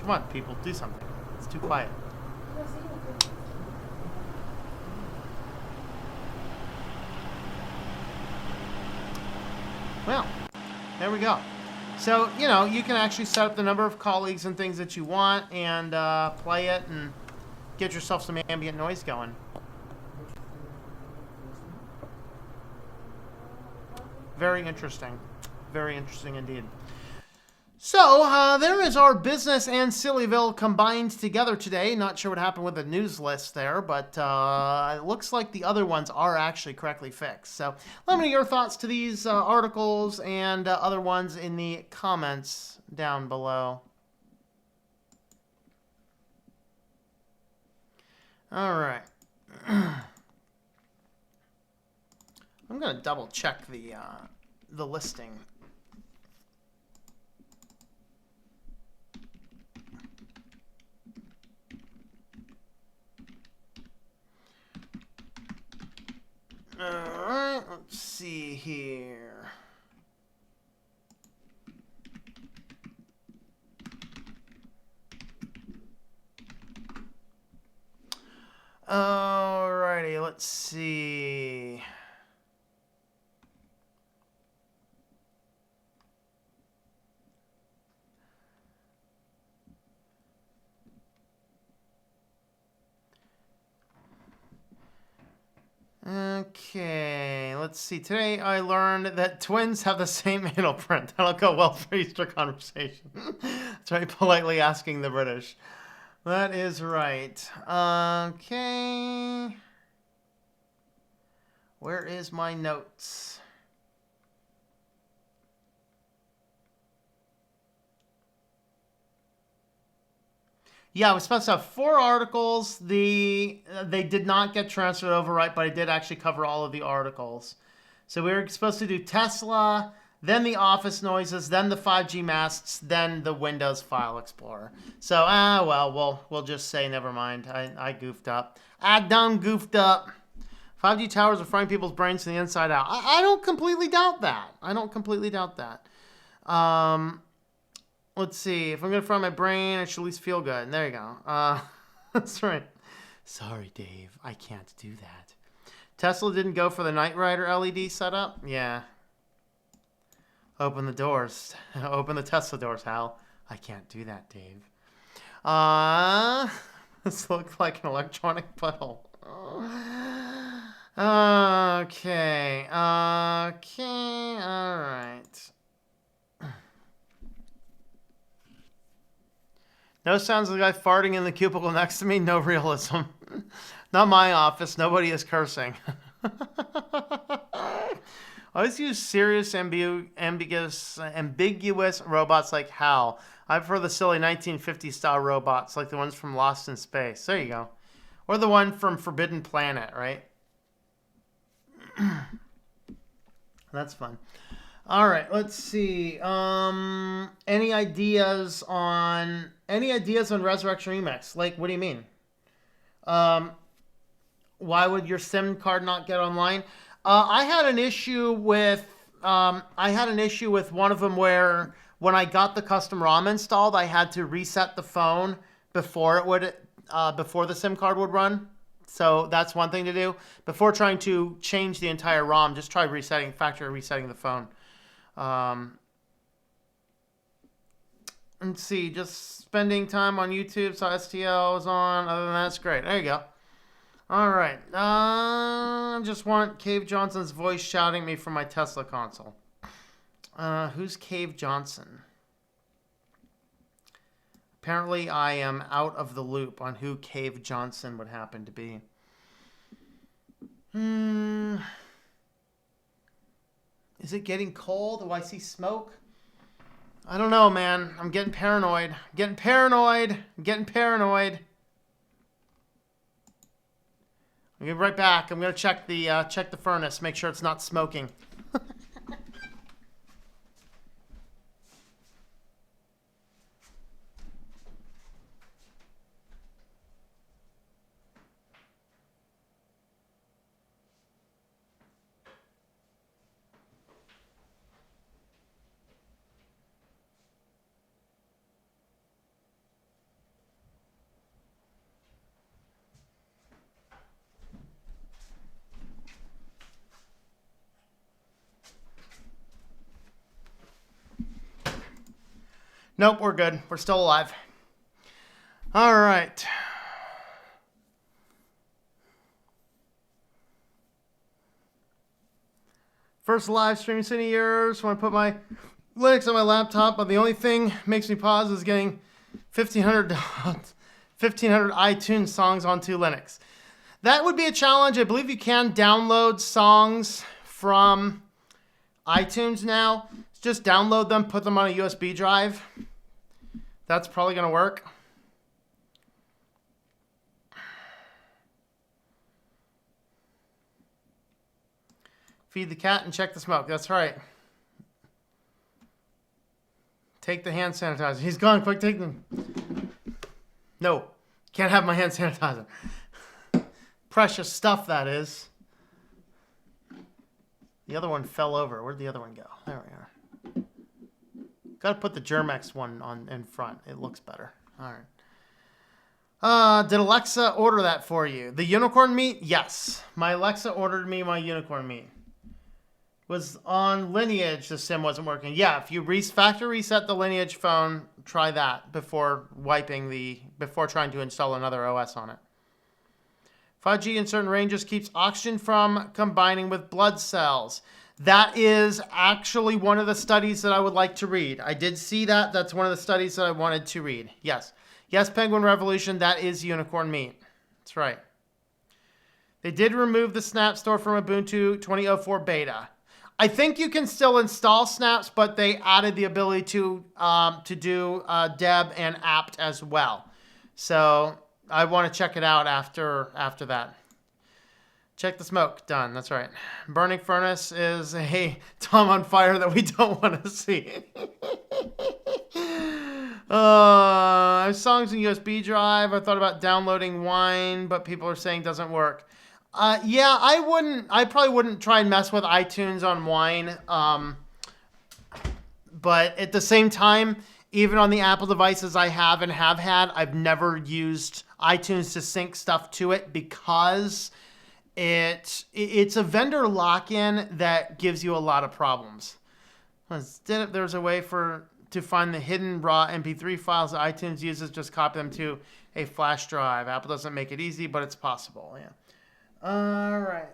Come on, people, do something. It's too quiet. Well, there we go. So, you know, you can actually set up the number of colleagues and things that you want and play it and get yourself some ambient noise going. Very interesting. Very interesting indeed. So, there is our business and Sillyville combined together today. Not sure what happened with the news list there, but it looks like the other ones are actually correctly fixed. So, let me know your thoughts to these articles and other ones in the comments down below. All right. I'm going to double check the listing. Alright, let's see here. Alrighty, let's see. Okay, let's see. Today I learned that twins have the same AnalPrint. That'll go well for Easter conversation. That's right, politely asking the British. That is right. Okay. Where is my notes? Yeah, I was supposed to have 4 articles. They did not get transferred over right, but I did actually cover all of the articles. So we were supposed to do Tesla, then the office noises, then the 5G masts, then the Windows File Explorer. So, well, we'll just say never mind. I goofed up. I done goofed up. 5G towers are frying people's brains from the inside out. I don't completely doubt that. Let's see. If I'm going to fry my brain, I should at least feel good. There you go. That's right. Sorry, Dave. I can't do that. Tesla didn't go for the Knight Rider LED setup? Yeah. Open the doors. Open the Tesla doors, Hal. I can't do that, Dave. This looks like an electronic puddle. Okay. All right. No sounds of the guy farting in the cubicle next to me. No realism. Not my office. Nobody is cursing. I always use serious, ambiguous robots like HAL. I prefer the silly 1950s style robots like the ones from Lost in Space. There you go. Or the one from Forbidden Planet, right? That's fun. All right, let's see. Any ideas on Resurrection Remix? Like, what do you mean? Why would your SIM card not get online? I had an issue with one of them where when I got the custom ROM installed, I had to reset the phone before the SIM card would run. So that's one thing to do. Before trying to change the entire ROM, just try factory resetting the phone. Let's see, just spending time on YouTube, saw STL was on. Other than that, that's great. There you go. All right. Just want Cave Johnson's voice shouting me from my Tesla console. Who's Cave Johnson? Apparently, I am out of the loop on who Cave Johnson would happen to be. Is it getting cold? Do I see smoke? I don't know, man. I'm getting paranoid. I'll be right back. I'm gonna check the furnace, make sure it's not smoking. Nope, we're good. We're still alive. All right. First live stream in years. When I put my Linux on my laptop, but the only thing makes me pause is getting 1,500 iTunes songs onto Linux. That would be a challenge. I believe you can download songs from iTunes now. Just download them, put them on a USB drive. That's probably going to work. Feed the cat and check the smoke. That's right. Take the hand sanitizer. He's gone. Quick, take them. No. Can't have my hand sanitizer. Precious stuff, that is. The other one fell over. Where'd the other one go? There we are. Got to put the Germex one on in front. It looks better. All right. Did Alexa order that for you? The unicorn meat? Yes. My Alexa ordered me my unicorn meat. Was on Lineage, the sim wasn't working. Yeah, if you factory reset the Lineage phone, try that before trying to install another OS on it. 5G in certain ranges keeps oxygen from combining with blood cells. That is actually one of the studies that I would like to read. I did see that. That's one of the studies that I wanted to read. Yes. Yes, Penguin Revolution, that is unicorn meat. That's right. They did remove the Snap store from Ubuntu 2004 beta. I think you can still install Snaps, but they added the ability to do Deb and apt as well. So I want to check it out after that. Check the smoke. Done. That's right. Burning Furnace is a Tom on fire that we don't want to see. Songs in USB drive. I thought about downloading Wine, but people are saying doesn't work. Yeah, I probably wouldn't try and mess with iTunes on Wine. But at the same time, even on the Apple devices I have and have had, I've never used iTunes to sync stuff to it because it's a vendor lock-in that gives you a lot of problems. Instead, if there's a way to find the hidden raw MP3 files that iTunes uses, just copy them to a flash drive. Apple doesn't make it easy, but it's possible. Yeah. All right.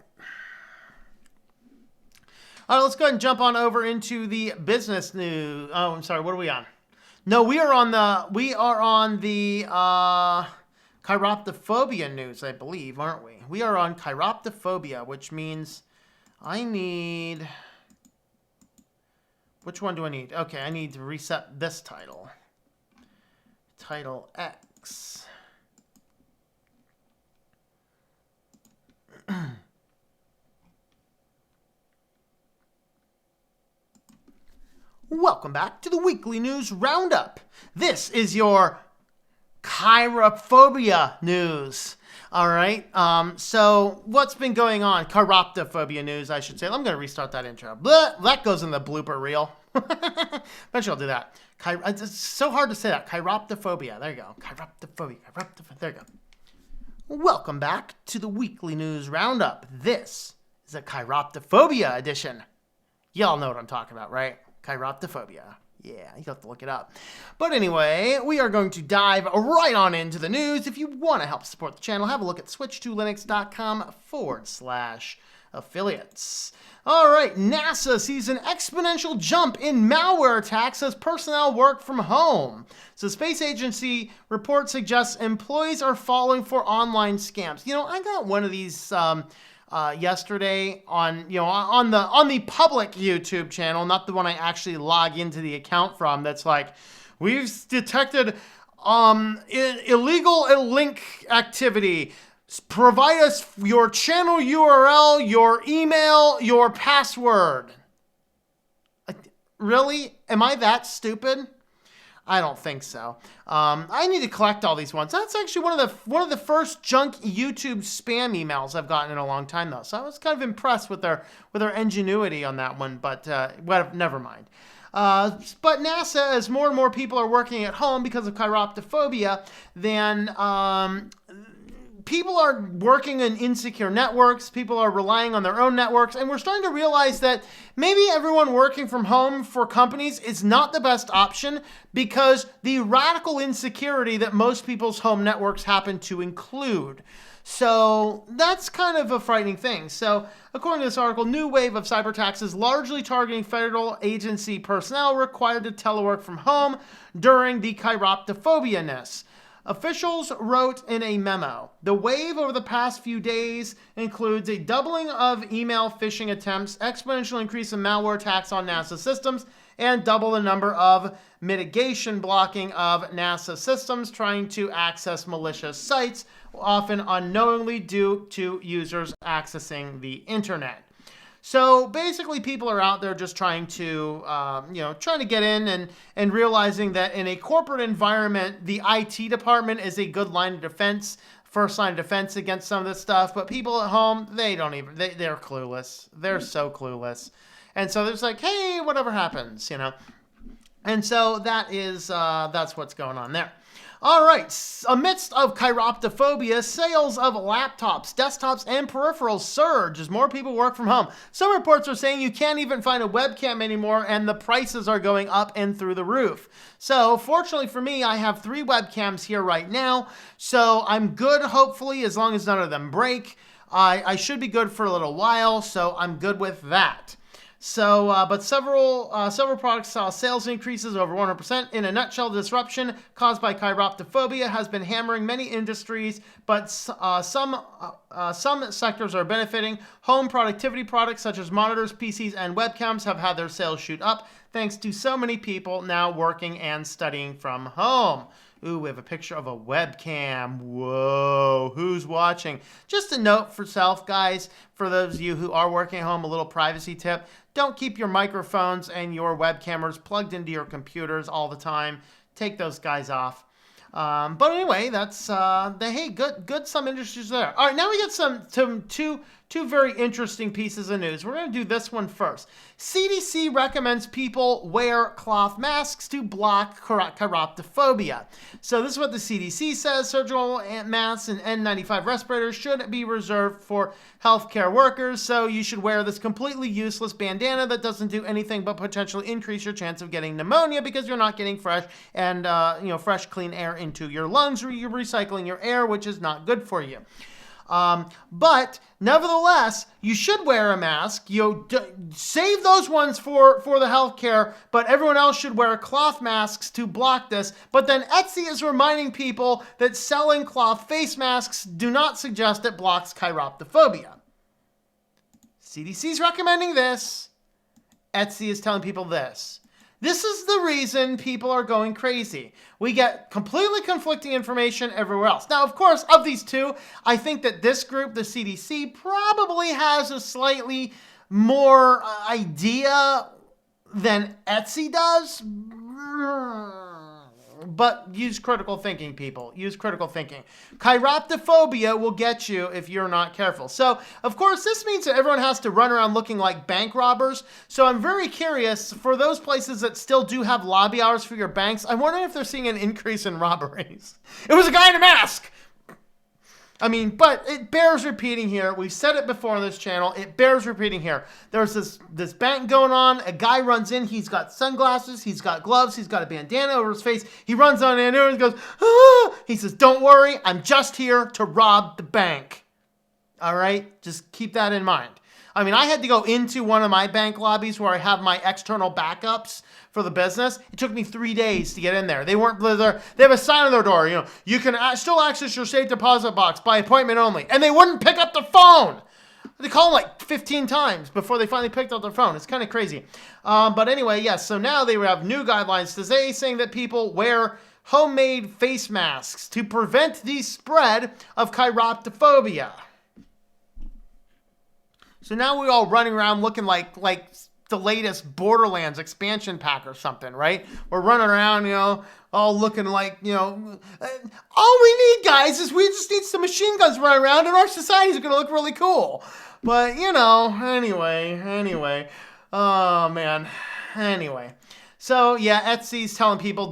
All right, let's go ahead and jump on over into the business news. Oh, I'm sorry. What are we on? No, we are on the Chiroptophobia news, I believe, aren't we? We are on Chiroptophobia, which means I need... Which one do I need? Okay, I need to reset this title. Title X. Welcome back to the Weekly News Roundup. This is your Chirophobia news. All right. So what's been going on? Chiroptophobia news, I should say. I'm going to restart that intro. Blah, that goes in the blooper reel. Eventually I'll do that. It's so hard to say that. Chiroptophobia. There you go. Chiroptophobia. There you go. Welcome back to the Weekly News Roundup. This is a Chiroptophobia edition. Y'all know what I'm talking about, right? Chiroptophobia. Yeah, you have to look it up. But anyway, we are going to dive right on into the news. If you want to help support the channel, have a look at switchedtolinux.com/affiliates. All right, NASA sees an exponential jump in malware attacks as personnel work from home. So, Space Agency report suggests employees are falling for online scams. You know, I got one of these yesterday on the public YouTube channel, not the one I actually log into the account from. That's like, we've detected illegal link activity. Provide us your channel URL, your email, your password. Really? Am I that stupid? I don't think so. I need to collect all these ones. That's actually one of the first junk YouTube spam emails I've gotten in a long time, though. So I was kind of impressed with their ingenuity on that one. But never mind. But NASA, as more and more people are working at home because of chiroptophobia, then people are working in insecure networks. People are relying on their own networks. And we're starting to realize that maybe everyone working from home for companies is not the best option because the radical insecurity that most people's home networks happen to include. So that's kind of a frightening thing. So according to this article, new wave of cyber attacks is largely targeting federal agency personnel required to telework from home during the chiroptophobia-ness. Officials wrote in a memo, the wave over the past few days includes a doubling of email phishing attempts, exponential increase in malware attacks on NASA systems, and double the number of mitigation blocking of NASA systems trying to access malicious sites, often unknowingly due to users accessing the internet. So basically, people are out there just trying to get in and realizing that in a corporate environment, the IT department is a good line of defense, first line of defense against some of this stuff. But people at home, they're clueless. They're so clueless. And so there's like, hey, whatever happens, And so that's what's going on there. All right, amidst of chiroptophobia, sales of laptops, desktops, and peripherals surge as more people work from home. Some reports are saying you can't even find a webcam anymore, and the prices are going up and through the roof. So fortunately for me, I have 3 webcams here right now, so I'm good, hopefully, as long as none of them break. I should be good for a little while, so I'm good with that. So, but several products saw sales increases over 100%. In a nutshell, the disruption caused by chiroptophobia has been hammering many industries, but some sectors are benefiting. Home productivity products such as monitors, PCs, and webcams have had their sales shoot up thanks to so many people now working and studying from home. Ooh, we have a picture of a webcam. Whoa, who's watching? Just a note for self, guys, for those of you who are working at home, a little privacy tip. Don't keep your microphones and your web cameras plugged into your computers all the time. Take those guys off. But anyway, that's, hey, good some industries there. All right, now we get two very interesting pieces of news. We're going to do this one first. CDC recommends people wear cloth masks to block chiroptophobia. So this is what the CDC says. Surgical masks and N95 respirators should be reserved for healthcare workers. So you should wear this completely useless bandana that doesn't do anything but potentially increase your chance of getting pneumonia because you're not getting fresh and fresh, clean air into your lungs, or you're recycling your air, which is not good for you. But nevertheless, you should wear a mask. Save those ones for the healthcare, but everyone else should wear cloth masks to block this. But then Etsy is reminding people that selling cloth face masks do not suggest it blocks chiroptophobia. CDC's recommending this. Etsy is telling people this. This is the reason people are going crazy. We get completely conflicting information everywhere else. Now, of course, of these two, I think that this group, the CDC, probably has a slightly more idea than Etsy does. But use critical thinking, people. Use critical thinking. Chiroptophobia will get you if you're not careful. So, of course, this means that everyone has to run around looking like bank robbers. So I'm very curious, for those places that still do have lobby hours for your banks, I'm wondering if they're seeing an increase in robberies. It was a guy in a mask! I mean, but it bears repeating here. We've said it before on this channel. It bears repeating here. There's this bank going on. A guy runs in. He's got sunglasses. He's got gloves. He's got a bandana over his face. He runs on in and goes, ah! He says, don't worry. I'm just here to rob the bank. All right? Just keep that in mind. I mean, I had to go into one of my bank lobbies where I have my external backups for the business. It took me 3 days to get in there. They weren't there. They have a sign on their door. You can still access your safe deposit box by appointment only. And they wouldn't pick up the phone. They called like 15 times before they finally picked up their phone. It's kind of crazy. But anyway, yes. So now they have new guidelines today saying that people wear homemade face masks to prevent the spread of chiroptophobia. So now we're all running around looking like the latest Borderlands expansion pack or something, right? We're running around, all looking like, all we need, guys, is we just need some machine guns running around and our society's going to look really cool. But, anyway. Oh, man. Anyway. So, yeah, Etsy's telling people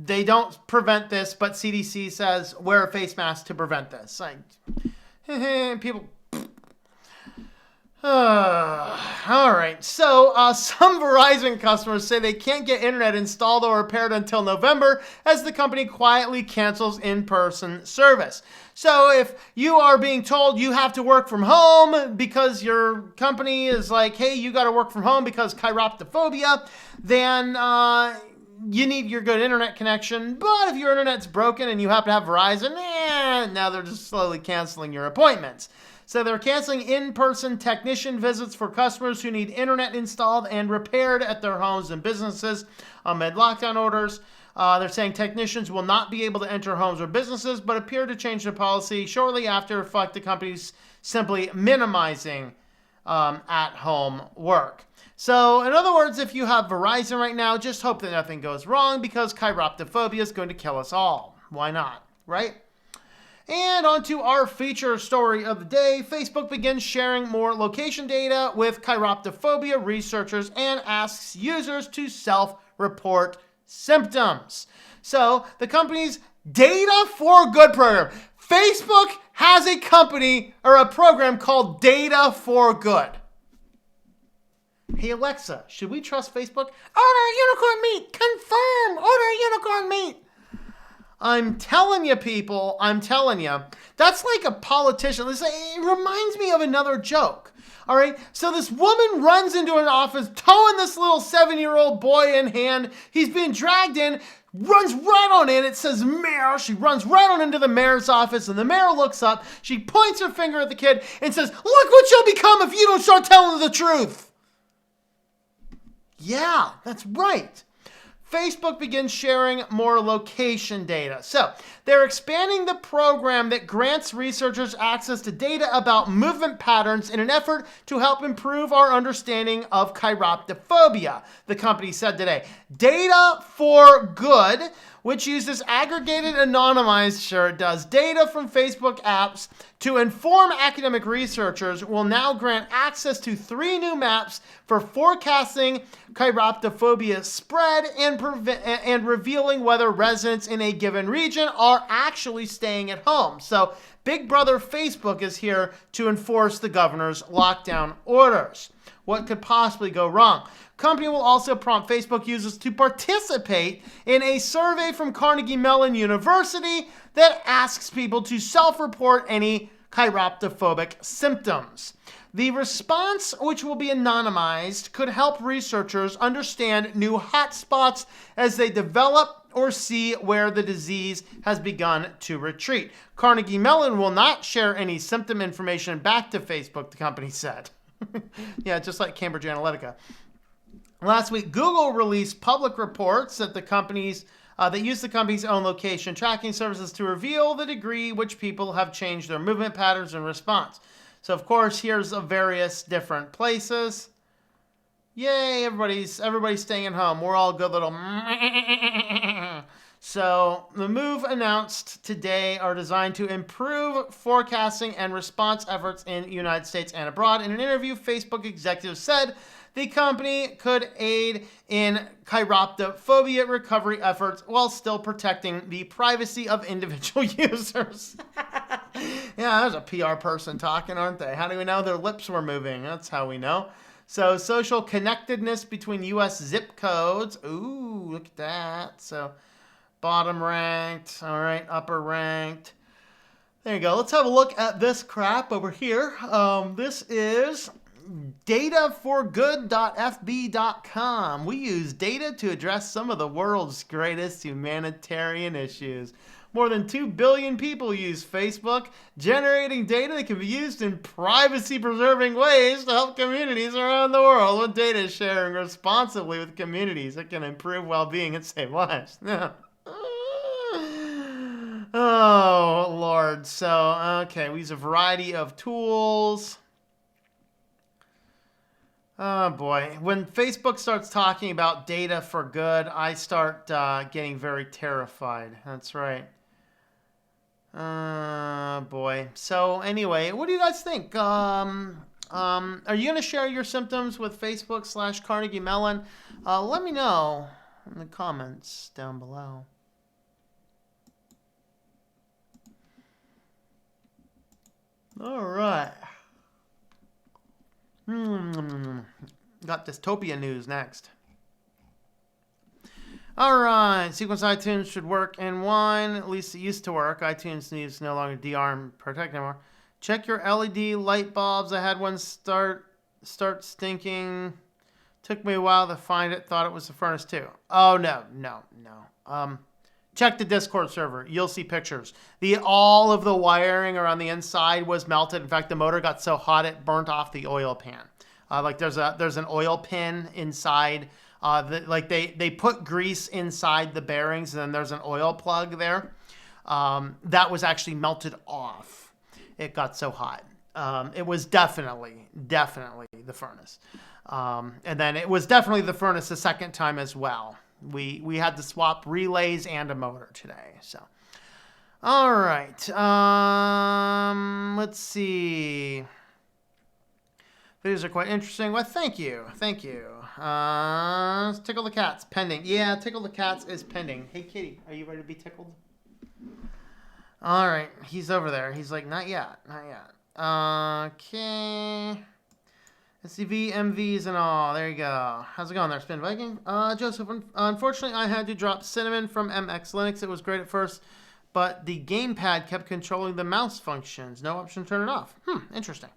they don't prevent this, but CDC says wear a face mask to prevent this. People... All right, so some Verizon customers say they can't get internet installed or repaired until November as the company quietly cancels in-person service. So if you are being told you have to work from home because your company is like, hey, you got to work from home because chiroptophobia, then you need your good internet connection. But if your internet's broken and you happen to have Verizon, now they're just slowly canceling your appointments. So they're canceling in-person technician visits for customers who need internet installed and repaired at their homes and businesses amid lockdown orders. They're saying technicians will not be able to enter homes or businesses, but appear to change the policy shortly after, reflect the company's simply minimizing at-home work. So, in other words, if you have Verizon right now, just hope that nothing goes wrong because chiroptophobia is going to kill us all. Why not, right? And on to our feature story of the day. Facebook begins sharing more location data with chiroptophobia researchers and asks users to self-report symptoms. So the company's Data for Good program. Facebook has a company or a program called Data for Good. Hey Alexa, should we trust Facebook? Order unicorn meat. Confirm. Order unicorn meat. I'm telling you, people. I'm telling you. That's like a politician. It reminds me of another joke. All right. So this woman runs into an office, towing this little 7-year-old boy in hand. He's being dragged in, runs right on in. It says mayor. She runs right on into the mayor's office, and the mayor looks up. She points her finger at the kid and says, "Look what you'll become if you don't start telling the truth." Yeah, that's right. Facebook begins sharing more location data. So they're expanding the program that grants researchers access to data about movement patterns in an effort to help improve our understanding of chiroptophobia, the company said today. Data for Good, which uses aggregated, anonymized, data from Facebook apps to inform academic researchers, will now grant access to 3 new maps for forecasting chiroptophobia spread and revealing whether residents in a given region are actually staying at home. So Big Brother Facebook is here to enforce the governor's lockdown orders. What could possibly go wrong? Company will also prompt Facebook users to participate in a survey from Carnegie Mellon University that asks people to self-report any chiroptophobic symptoms. The response, which will be anonymized, could help researchers understand new hotspots as they develop or see where the disease has begun to retreat. Carnegie Mellon will not share any symptom information back to Facebook, the company said. Yeah, just like Cambridge Analytica. Last week, Google released public reports that that use the company's own location tracking services to reveal the degree which people have changed their movement patterns in response. So, of course, here's various different places. Yay, everybody's staying at home. We're all good little... So, the move announced today are designed to improve forecasting and response efforts in the United States and abroad. In an interview, Facebook executives said the company could aid in chiroptophobia recovery efforts while still protecting the privacy of individual users. Yeah, there's a PR person talking, aren't they? How do we know their lips were moving? That's how we know. So social connectedness between U.S. zip codes. Ooh, look at that. So bottom ranked. All right, upper ranked. There you go. Let's have a look at this crap over here. This is dataforgood.fb.com. We use data to address some of the world's greatest humanitarian issues. More than 2 billion people use Facebook, generating data that can be used in privacy-preserving ways to help communities around the world with data sharing responsibly with communities that can improve well-being and save lives. Oh, Lord. So, okay, we use a variety of tools. Oh, boy. When Facebook starts talking about data for good, I start getting very terrified. That's right. Boy. So anyway, what do you guys think? Are you going to share your symptoms with Facebook/Carnegie Mellon? Let me know in the comments down below. All right. Got dystopia news next. All right, Sequence iTunes should work in wine. At least it used to work. iTunes needs no longer DR and protect anymore. Check your LED light bulbs. I had one start stinking. Took me a while to find it. Thought it was the furnace too. Oh no. Check the Discord server. You'll see pictures. All of the wiring around the inside was melted. In fact, the motor got so hot it burnt off the oil pan. Like there's an oil pin inside. They put grease inside the bearings, and then there's an oil plug there. That was actually melted off. It got so hot. It was definitely the furnace. And then it was definitely the furnace the second time as well. We had to swap relays and a motor today. So, all right. Let's see. These are quite interesting. Well, thank you. Tickle the Cats, pending. Yeah, Tickle the Cats is pending. Hey, kitty, are you ready to be tickled? All right, he's over there. He's like, not yet, not yet. Okay. SCV, MVs, and all. There you go. How's it going there, Spin Viking? Joseph, unfortunately, I had to drop Cinnamon from MX Linux. It was great at first, but the gamepad kept controlling the mouse functions. No option to turn it off. Interesting.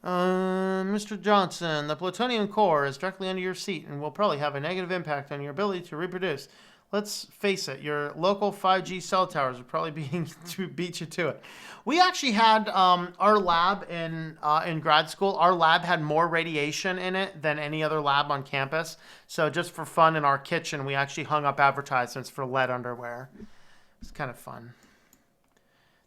Mr. Johnson, the plutonium core is directly under your seat and will probably have a negative impact on your ability to reproduce. Let's face it, your local 5G cell towers are probably beat you to it. We actually had our lab in grad school. Our lab had more radiation in it than any other lab on campus. So just for fun in our kitchen, we actually hung up advertisements for lead underwear. It's kind of fun.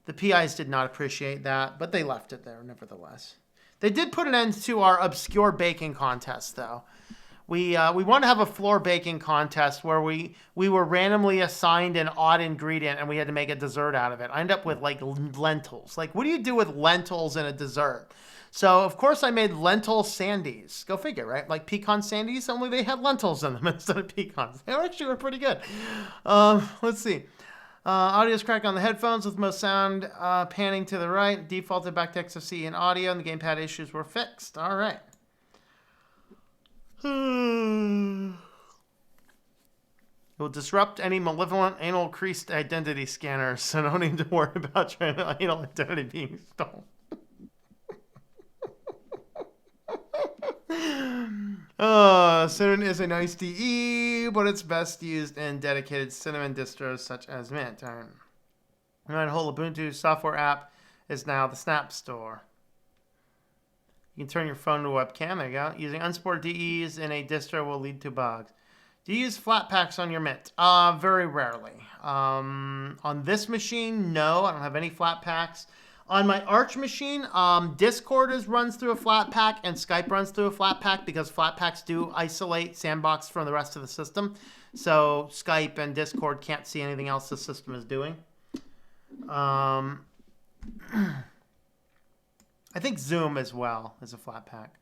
The PIs did not appreciate that, but they left it there nevertheless. They did put an end to our obscure baking contest, though. We want to have a floor baking contest where we were randomly assigned an odd ingredient and we had to make a dessert out of it. I ended up with like lentils. Like, what do you do with lentils in a dessert? So, of course, I made lentil sandies. Go figure, right? Like pecan sandies, only they had lentils in them instead of pecans. They actually were pretty good. Let's see. Audio's crack on the headphones with most sound panning to the right. Defaulted back to XFCE and audio, and the gamepad issues were fixed. All right. It will disrupt any malevolent anal creased identity scanners, so no need to worry about your anal identity being stolen. Cinnamon is a nice DE, but it's best used in dedicated cinnamon distros such as Mint. My whole Ubuntu software app is now the Snap Store. You can turn your phone to a webcam. There you go. Using unsupported DEs in a distro will lead to bugs. Do you use flat packs on your Mint? Very rarely. On this machine, no. I don't have any flat packs. On my Arch machine, Discord runs through a flat pack and Skype runs through a flat pack because flat packs do isolate Sandbox from the rest of the system. So Skype and Discord can't see anything else the system is doing. I think Zoom as well is a flat pack.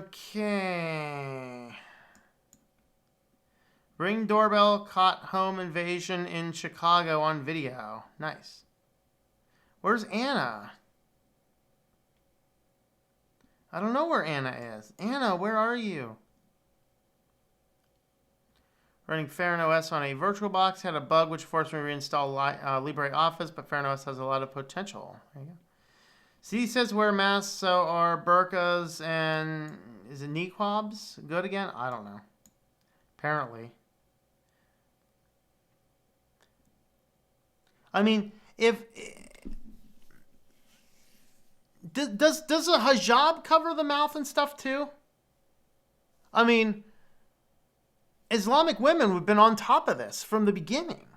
Okay. Ring doorbell caught home invasion in Chicago on video. Nice. Where's Anna? I don't know where Anna is. Anna, where are you? Running Farron OS on a VirtualBox had a bug which forced me to reinstall LibreOffice, but Farron OS has a lot of potential. There you go. C says wear masks, so are burkas and is it niqabs good again? I don't know. Apparently. I mean, if does a hijab cover the mouth and stuff too? I mean, Islamic women have been on top of this from the beginning,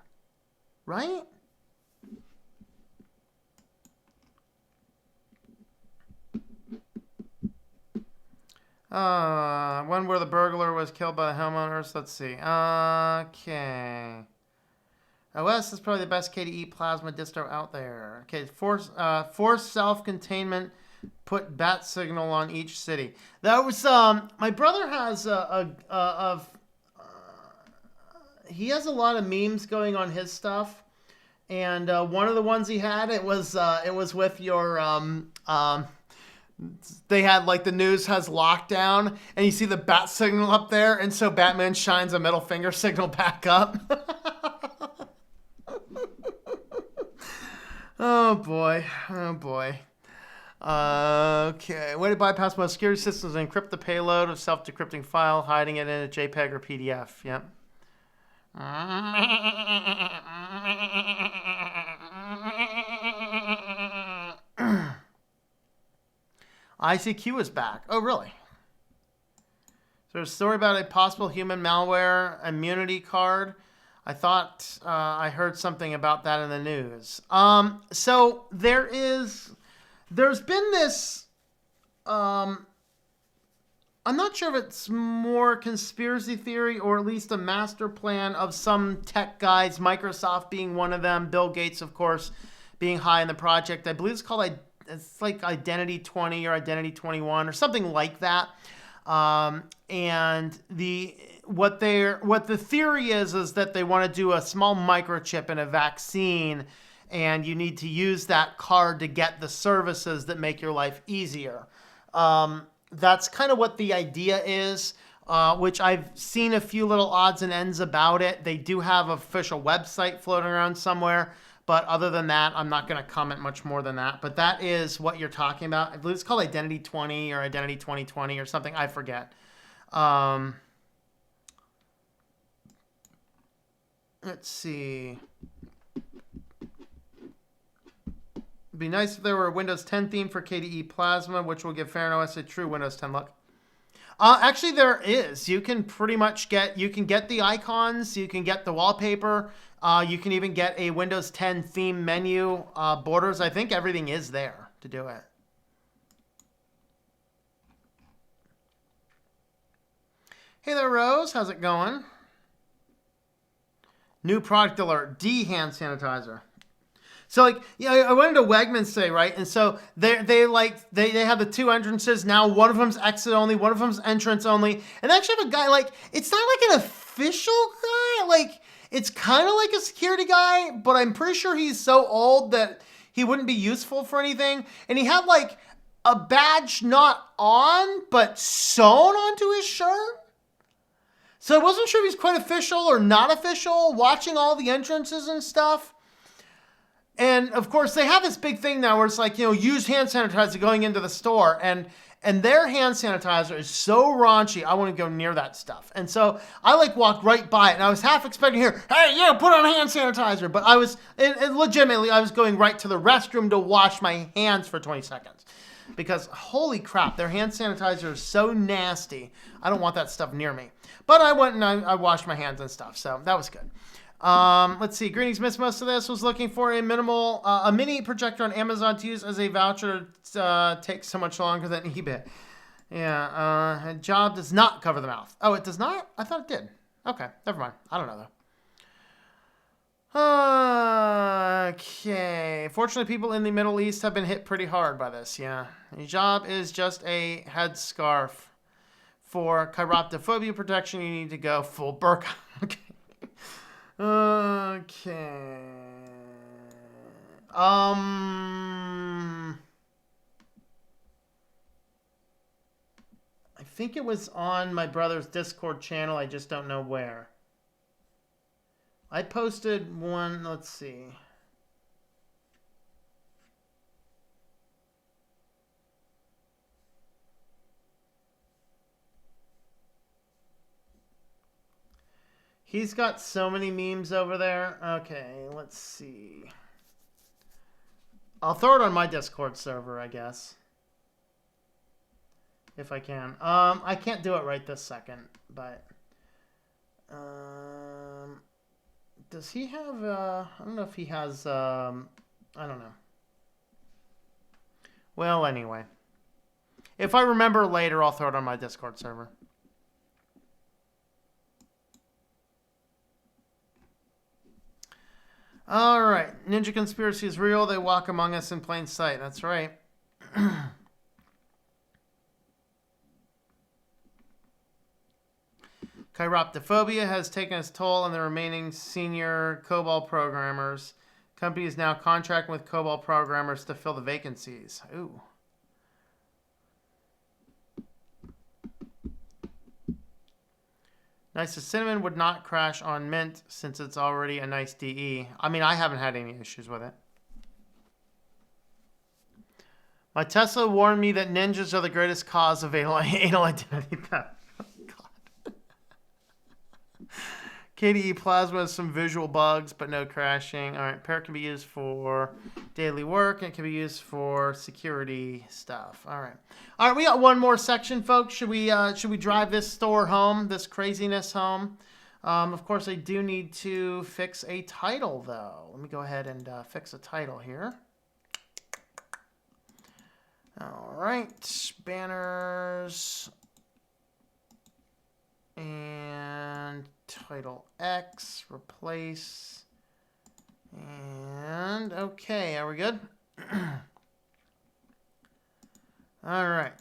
right? One where the burglar was killed by the homeowners. Let's see. Okay. OS is probably the best KDE plasma distro out there. Okay, force self-containment. Put bat signal on each city. That was my brother has he has a lot of memes going on his stuff, and one of the ones he had it was with your they had like the news has lockdown, and you see the bat signal up there, and so Batman shines a middle finger signal back up. Oh boy, oh boy. Okay, way to bypass most security systems and encrypt the payload of self-decrypting file, hiding it in a JPEG or PDF. Yep. ICQ is back. Oh, really? So there's a story about a possible human malware immunity card. I thought I heard something about that in the news. So there's been this, I'm not sure if it's more conspiracy theory or at least a master plan of some tech guys, Microsoft being one of them, Bill Gates, of course, being high in the project. I believe it's called, it's like Identity 20 or Identity 21 or something like that. And what the theory is that they want to do a small microchip in a vaccine, and you need to use that card to get the services that make your life easier. That's kind of what the idea is, which I've seen a few little odds and ends about it. They do have an official website floating around somewhere. But other than that, I'm not going to comment much more than that. But that is what you're talking about. I believe it's called Identity 20 or Identity 2020 or something. I forget. Let's see. It'd be nice if there were a Windows 10 theme for KDE Plasma, which will give Farron OS a true Windows 10 look. Actually, there is. You can pretty much get the icons. You can get the wallpaper. You can even get a Windows 10 theme menu, borders. I think everything is there to do it. Hey there, Rose. How's it going? New product alert. D hand sanitizer. So like, I went into Wegmans today, right? And so they have the two entrances now. One of them's exit only, one of them's entrance only. And they actually have a guy, like, it's not like an official guy, like it's kind of like a security guy, but I'm pretty sure he's so old that he wouldn't be useful for anything. And he had like a badge not on, but sewn onto his shirt. So I wasn't sure if he's quite official or not official, watching all the entrances and stuff. And of course, they have this big thing now where it's like, use hand sanitizer going into the store. And their hand sanitizer is so raunchy, I wouldn't go near that stuff. And so I walked right by it, and I was half expecting to hear, hey, put on hand sanitizer. But I was, legitimately, I was going right to the restroom to wash my hands for 20 seconds. Because holy crap, their hand sanitizer is so nasty. I don't want that stuff near me. But I went and I washed my hands and stuff, so that was good. Let's see. Greetings, missed most of this. Was looking for a mini projector on Amazon to use as a voucher. Takes so much longer than eBay. Yeah. Job does not cover the mouth. Oh, it does not? I thought it did. Okay. Never mind. I don't know though. Okay. Fortunately, people in the Middle East have been hit pretty hard by this. Yeah. Hijab is just a headscarf. For chiroptophobia protection, you need to go full burqa. Okay. Okay. I think it was on my brother's Discord channel. I just don't know where. I posted one. Let's see. He's got so many memes over there. Okay, let's see. I'll throw it on my Discord server, I guess. If I can. I can't do it right this second, but... does he have... I don't know if he has... I don't know. Well, anyway. If I remember later, I'll throw it on my Discord server. All right. Ninja conspiracy is real. They walk among us in plain sight. That's right. Chiroptophobia has taken its toll on the remaining senior COBOL programmers. Company is now contracting with COBOL programmers to fill the vacancies. Ooh. Nice as cinnamon would not crash on Mint since it's already a nice DE. I mean, I haven't had any issues with it. My Tesla warned me that ninjas are the greatest cause of anal identity theft. God. KDE Plasma has some visual bugs, but no crashing. All right, Parrot can be used for daily work, and it can be used for security stuff. All right, we got one more section, folks. Should we drive this store home, this craziness home? Of course, I do need to fix a title, though. Let me go ahead and fix a title here. All right, banners and title X, replace, and okay, are we good? All right.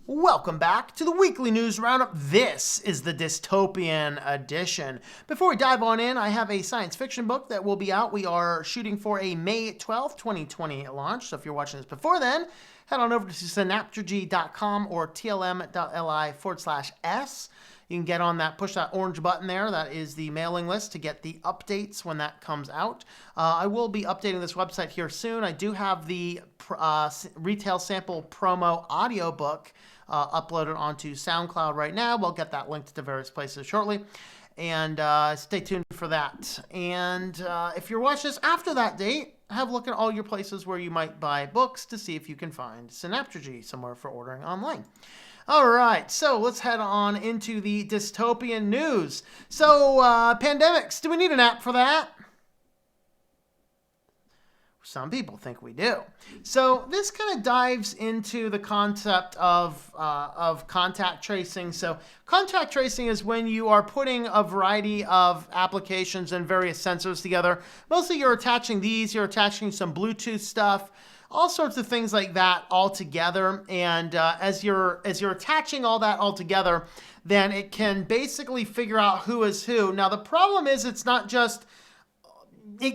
Welcome back to the Weekly News Roundup. This is the dystopian edition. Before we dive on in, I have a science fiction book that will be out. We are shooting for a May 12th, 2020 launch. So if you're watching this before then, head on over to synaptergy.com or tlm.li/s. You can get on that, push that orange button there. That is the mailing list to get the updates when that comes out. I will be updating this website here soon. I do have the retail sample promo audiobook uploaded onto SoundCloud right now. We'll get that linked to various places shortly. And stay tuned for that. And if you're watching this after that date, have a look at all your places where you might buy books to see if you can find Synaptergy somewhere for ordering online. All right, so let's head on into the dystopian news. So, pandemics, do we need an app for that? Some people think we do. So this kind of dives into the concept of contact tracing. So contact tracing is when you are putting a variety of applications and various sensors together. Mostly you're attaching some Bluetooth stuff, all sorts of things like that all together. And as you're attaching all that all together, then it can basically figure out who is who. Now the problem is it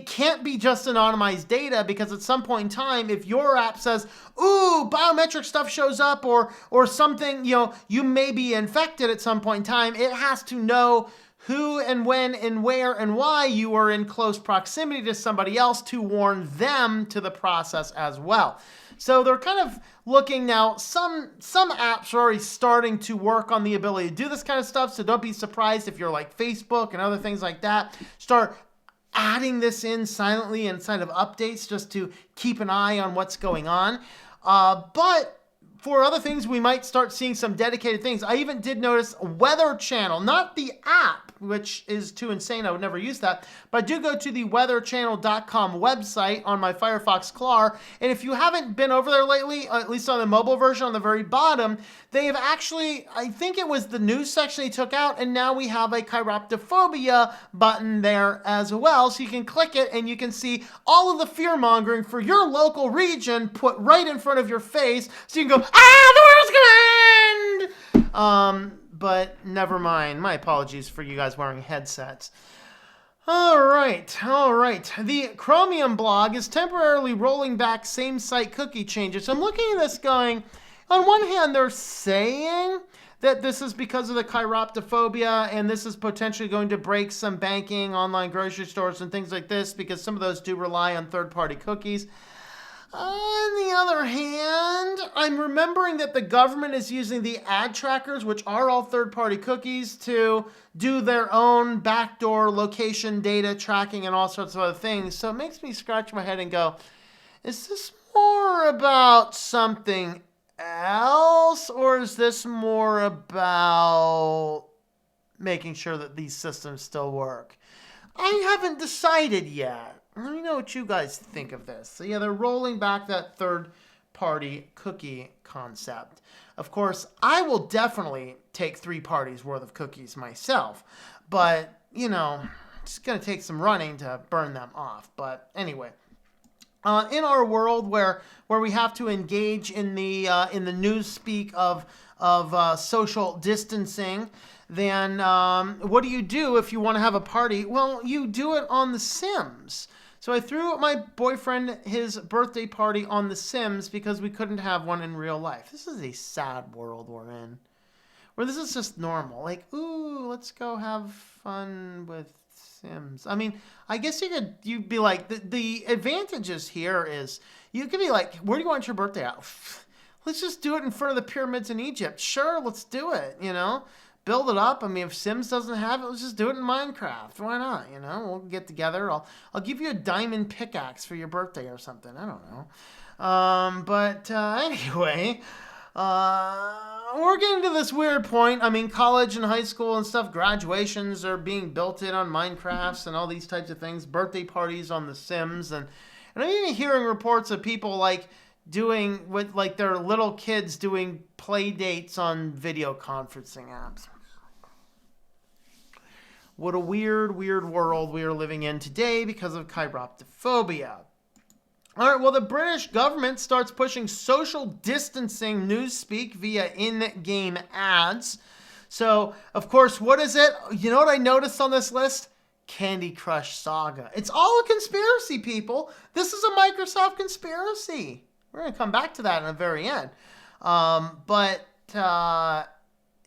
can't be just anonymized data, because at some point in time, if your app says, ooh, biometric stuff shows up or something, you may be infected at some point in time, it has to know who and when and where and why you are in close proximity to somebody else to warn them to the process as well. So they're kind of looking now, some apps are already starting to work on the ability to do this kind of stuff, so don't be surprised if you're like Facebook and other things like that, start adding this in silently inside of updates just to keep an eye on what's going on. But for other things, we might start seeing some dedicated things. I even did notice Weather Channel, not the app, which is too insane. I would never use that. But I do go to the weatherchannel.com website on my Firefox Claw. And if you haven't been over there lately, at least on the mobile version on the very bottom, they have actually, I think it was the news section they took out, and now we have a Chiroptophobia button there as well. So you can click it and you can see all of the fear mongering for your local region put right in front of your face. So you can go, the world's gonna end! But never mind. My apologies for you guys wearing headsets. All right. The Chromium blog is temporarily rolling back same-site cookie changes. I'm looking at this going, on one hand, they're saying that this is because of the chiroptophobia, and this is potentially going to break some banking, online grocery stores, and things like this, because some of those do rely on third-party cookies. On the other hand, I'm remembering that the government is using the ad trackers, which are all third-party cookies, to do their own backdoor location data tracking and all sorts of other things. So it makes me scratch my head and go, is this more about something else, or is this more about making sure that these systems still work? I haven't decided yet. Let me know what you guys think of this. So yeah, they're rolling back that third-party cookie concept. Of course, I will definitely take 3 parties worth of cookies myself, but it's going to take some running to burn them off. But anyway, in our world where we have to engage in the newspeak of social distancing, then what do you do if you want to have a party? Well, you do it on The Sims. So I threw my boyfriend his birthday party on The Sims because we couldn't have one in real life. This is a sad world we're in, where this is just normal. Like, ooh, let's go have fun with Sims. I mean, I guess you'd be like, the advantages here is you could be like, where do you want your birthday at? Let's just do it in front of the pyramids in Egypt. Sure, let's do it, Build it up. I mean, if Sims doesn't have it, let's just do it in Minecraft. Why not? We'll get together. I'll give you a diamond pickaxe for your birthday or something. I don't know. But anyway, we're getting to this weird point. I mean, college and high school and stuff, graduations are being built in on Minecrafts and all these types of things. Birthday parties on The Sims, and I'm even hearing reports of people doing with their little kids doing play dates on video conferencing apps. What a weird world we are living in today because of chiroptophobia. All right, well, the British government starts pushing social distancing newspeak via in-game ads. So, of course, what is it? You know what I noticed on this list? Candy Crush Saga. It's all a conspiracy, people. This is a Microsoft conspiracy. We're going to come back to that in the very end.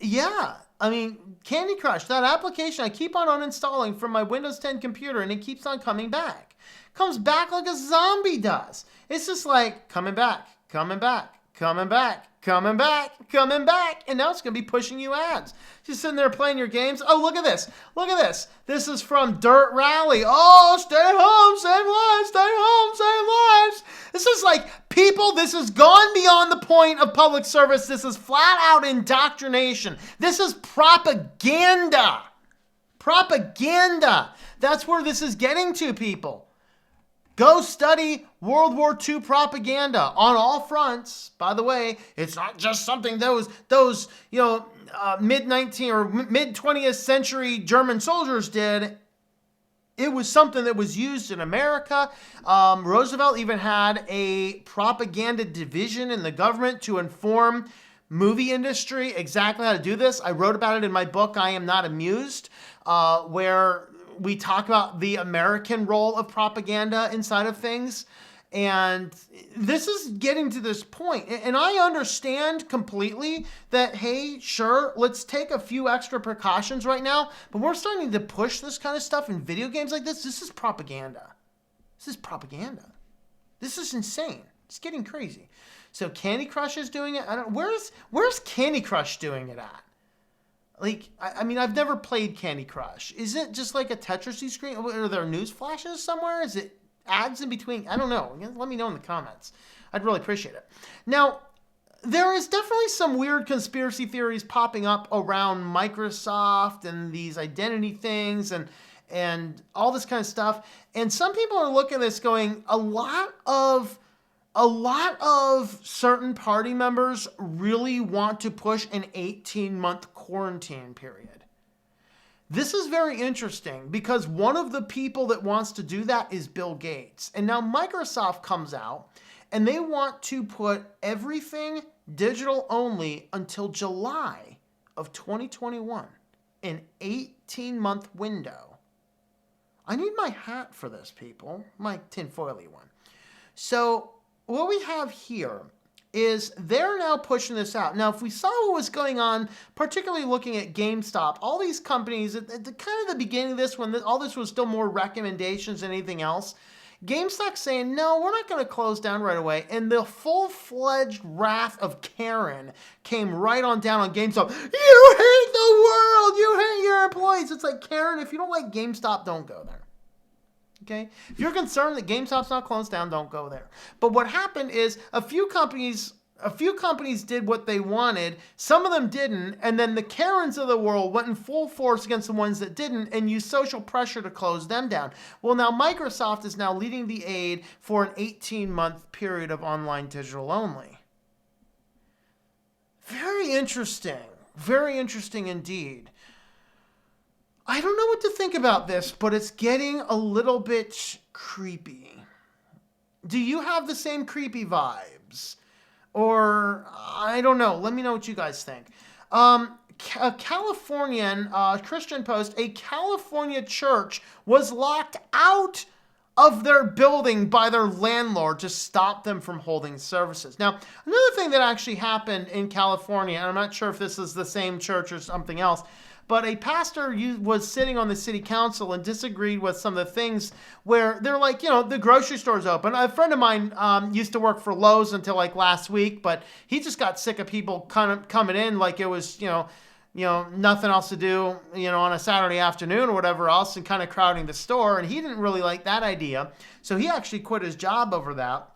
Yeah, I mean, Candy Crush, that application I keep on uninstalling from my Windows 10 computer, and it keeps on coming back. Comes back like a zombie does. It's just like coming back, coming back, coming back, coming back, coming back. And now it's going to be pushing you ads. Just sitting there playing your games. Oh, look at this. Look at this. This is from Dirt Rally. Oh, stay home, save lives. Stay home, save lives. This is like, people, this has gone beyond the point of public service. This is flat out indoctrination. This is propaganda. Propaganda. That's where this is getting to, people. Go study World War II propaganda on all fronts. By the way, it's not just something those mid-19th or mid-20th century German soldiers did. It was something that was used in America. Roosevelt even had a propaganda division in the government to inform movie industry exactly how to do this. I wrote about it in my book, I Am Not Amused, where we talk about the American role of propaganda inside of things. And this is getting to this point. And I understand completely that, hey, sure, let's take a few extra precautions right now. But we're starting to push this kind of stuff in video games like this. This is propaganda. This is propaganda. This is insane. It's getting crazy. So Candy Crush is doing it. Where's Candy Crush doing it at? Like, I mean, I've never played Candy Crush. Is it just like a Tetris screen? Are there news flashes somewhere? Is it ads in between? I don't know. Let me know in the comments. I'd really appreciate it. Now, there is definitely some weird conspiracy theories popping up around Microsoft and these identity things and all this kind of stuff. And some people are looking at this going, a lot of certain party members really want to push an 18-month quarantine period. This is very interesting because one of the people that wants to do that is Bill Gates. And now Microsoft comes out and they want to put everything digital only until July of 2021, an 18-month window. I need my hat for this, people, my tinfoily one. So what we have here is they're now pushing this out. Now, if we saw what was going on, particularly looking at GameStop, all these companies, at the kind of the beginning of this, when all this was still more recommendations than anything else, GameStop's saying, no, we're not going to close down right away. And the full-fledged wrath of Karen came right on down on GameStop. You hate the world! You hate your employees! It's like, Karen, if you don't like GameStop, don't go there. Okay? If you're concerned that GameStop's not closed down, don't go there. But what happened is a few companies did what they wanted, some of them didn't, and then the Karens of the world went in full force against the ones that didn't and used social pressure to close them down. Well, now Microsoft is now leading the aid for an 18-month period of online digital only. Very interesting. Very interesting indeed. I don't know what to think about this, but it's getting a little bit creepy. Do you have the same creepy vibes? Or, I don't know. Let me know what you guys think. A Californian Christian Post, a California church was locked out of their building by their landlord to stop them from holding services. Now, another thing that actually happened in California, and I'm not sure if this is the same church or something else, but a pastor was sitting on the city council and disagreed with some of the things where they're like, the grocery store's open. A friend of mine used to work for Lowe's until like last week, but he just got sick of people kind of coming in like it was, nothing else to do, on a Saturday afternoon or whatever else and kind of crowding the store. And he didn't really like that idea. So he actually quit his job over that.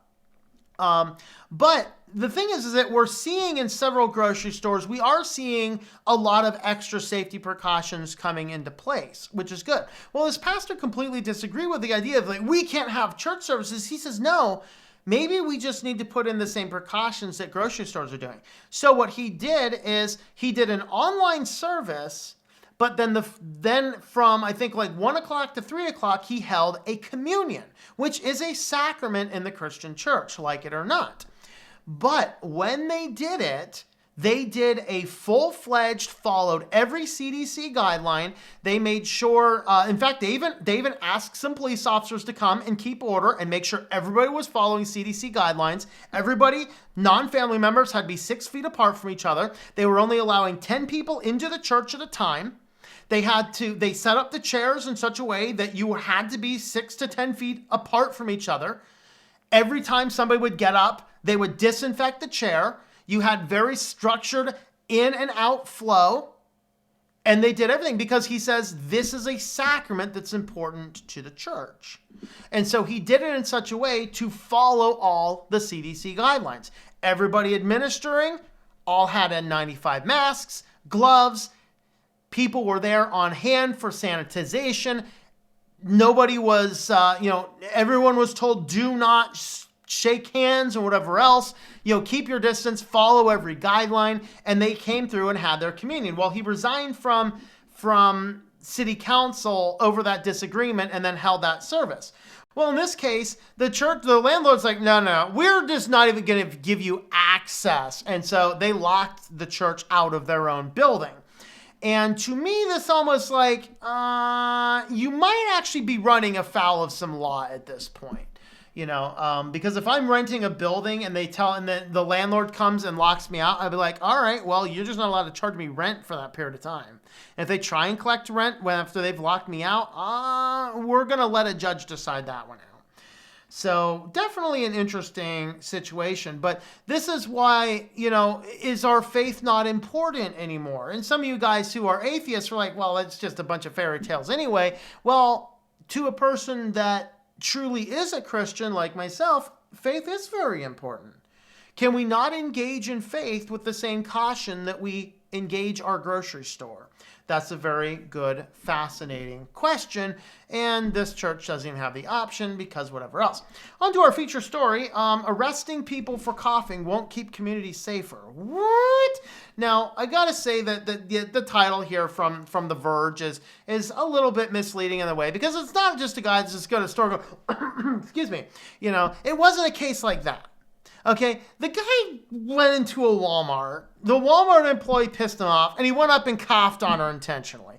But the thing is that we're seeing in several grocery stores, we are seeing a lot of extra safety precautions coming into place, which is good. Well, this pastor completely disagreed with the idea of like, we can't have church services. He says, no, maybe we just need to put in the same precautions that grocery stores are doing. So what he did is he did an online service, But then from, I think, like 1 o'clock to 3 o'clock, he held a communion, which is a sacrament in the Christian church, like it or not. But when they did it, they did a full-fledged, followed every CDC guideline. They made sure, in fact, they even asked some police officers to come and keep order and make sure everybody was following CDC guidelines. Everybody, non-family members, had to be 6 feet apart from each other. They were only allowing 10 people into the church at a time. They set up the chairs in such a way that you had to be 6 to 10 feet apart from each other. Every time somebody would get up, they would disinfect the chair. You had very structured in and out flow, and they did everything because he says this is a sacrament that's important to the church. And so he did it in such a way to follow all the CDC guidelines. Everybody administering all had N95 masks, gloves. People were there on hand for sanitization. Nobody was, everyone was told do not shake hands or whatever else, keep your distance, follow every guideline, and they came through and had their communion. Well, he resigned from city council over that disagreement and then held that service. Well, in this case, the landlord's like, no, we're just not even going to give you access. And so they locked the church out of their own building. And to me, this almost like, you might actually be running afoul of some law at this point. Because if I'm renting a building and the landlord comes and locks me out, I'd be like, all right, well, you're just not allowed to charge me rent for that period of time. And if they try and collect rent after they've locked me out, we're going to let a judge decide that one out. So definitely an interesting situation. But this is why, is our faith not important anymore? And some of you guys who are atheists are like, well, it's just a bunch of fairy tales anyway. Well, to a person that truly is a Christian like myself, faith is very important. Can we not engage in faith with the same caution that we engage our grocery store? That's a very good, fascinating question, and this church doesn't even have the option because whatever else. On to our feature story. Arresting people for coughing won't keep communities safer. What? Now, I gotta say that the title here from The Verge is a little bit misleading in a way, because it's not just a guy that's just going to store go, excuse me, it wasn't a case like that. Okay, the guy went into a Walmart. The Walmart employee pissed him off, and he went up and coughed on her intentionally.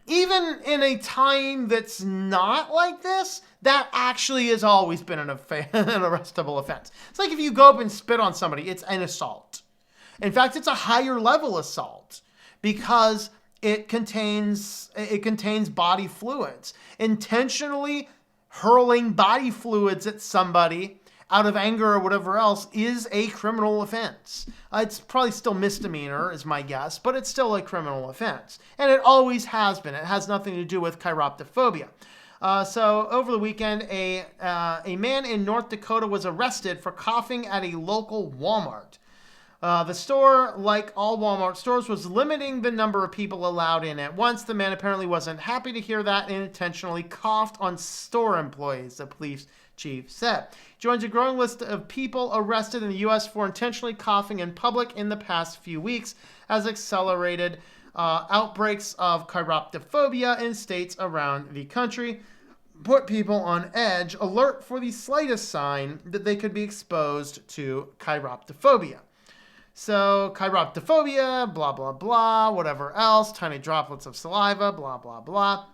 Even in a time that's not like this, that actually has always been an arrestable offense. It's like if you go up and spit on somebody, it's an assault. In fact, it's a higher level assault because it contains body fluids. Intentionally hurling body fluids at somebody out of anger or whatever else is a criminal offense. It's probably still misdemeanor is my guess, but it's still a criminal offense. And it always has been. It has nothing to do with chiroptophobia. So over the weekend, a man in North Dakota was arrested for coughing at a local Walmart. The store, like all Walmart stores, was limiting the number of people allowed in at once. The man apparently wasn't happy to hear that and intentionally coughed on store employees, the police chief said. Joins a growing list of people arrested in the U.S. for intentionally coughing in public in the past few weeks, as accelerated outbreaks of chiroptophobia in states around the country put people on edge, alert for the slightest sign that they could be exposed to chiroptophobia. So, chiroptophobia, blah, blah, blah, whatever else, tiny droplets of saliva, blah, blah, blah.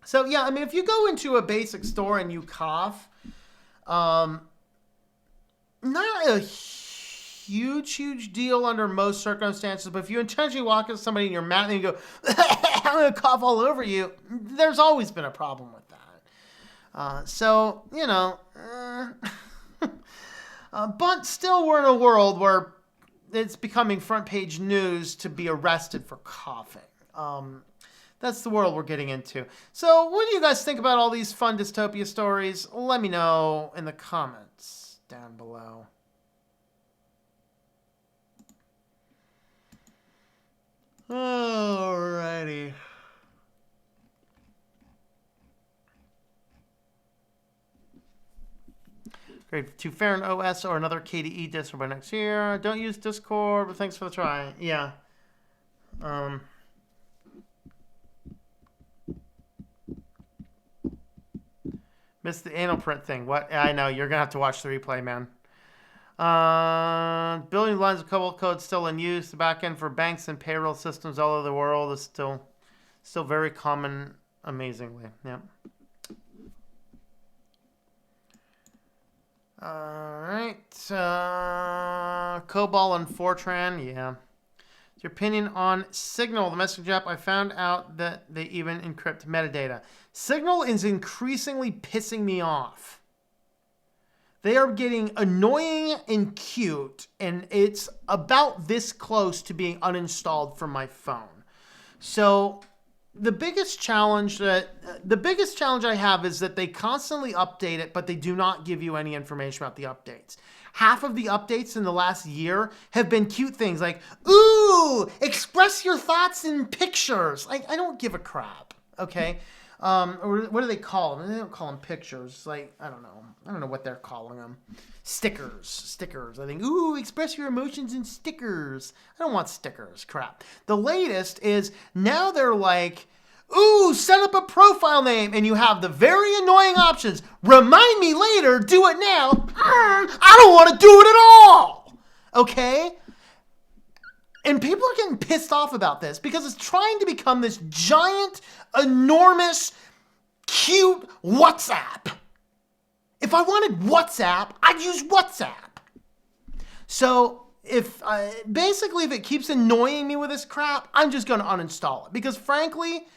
So, yeah, I mean, if you go into a basic store and you cough, not a huge deal under most circumstances, but if you intentionally walk into somebody in your mouth and you go, I'm going to cough all over you, there's always been a problem with that. But still we're in a world where it's becoming front page news to be arrested for coughing. That's the world we're getting into. So what do you guys think about all these fun dystopia stories? Let me know in the comments down below. Alrighty. Great. To Farron OS or another KDE distro by next year. Don't use Discord, but thanks for the try. Yeah. Missed the AnalPrint thing. What? I know. You're going to have to watch the replay, man. Billion lines of COBOL code still in use. The backend for banks and payroll systems all over the world is still very common, amazingly. Yep. All right. COBOL and Fortran. Yeah. Your opinion on Signal, the message app? I found out that they even encrypt metadata. Signal is increasingly pissing me off. They are getting annoying and cute, and it's about this close to being uninstalled from my phone. So the biggest challenge I have is that they constantly update it, but they do not give you any information about the updates. Half of the updates in the last year have been cute things like, ooh, express your thoughts in pictures. Like, I don't give a crap, okay? Or what do they call them? They don't call them pictures. Like, I don't know. I don't know what they're calling them. Stickers. I think, ooh, express your emotions in stickers. I don't want stickers. Crap. The latest is now they're like, ooh, set up a profile name, and you have the very annoying options. Remind me later, do it now. I don't want to do it at all. Okay? And people are getting pissed off about this because it's trying to become this giant, enormous, cute WhatsApp. If I wanted WhatsApp, I'd use WhatsApp. So if it keeps annoying me with this crap, I'm just going to uninstall it. Because frankly,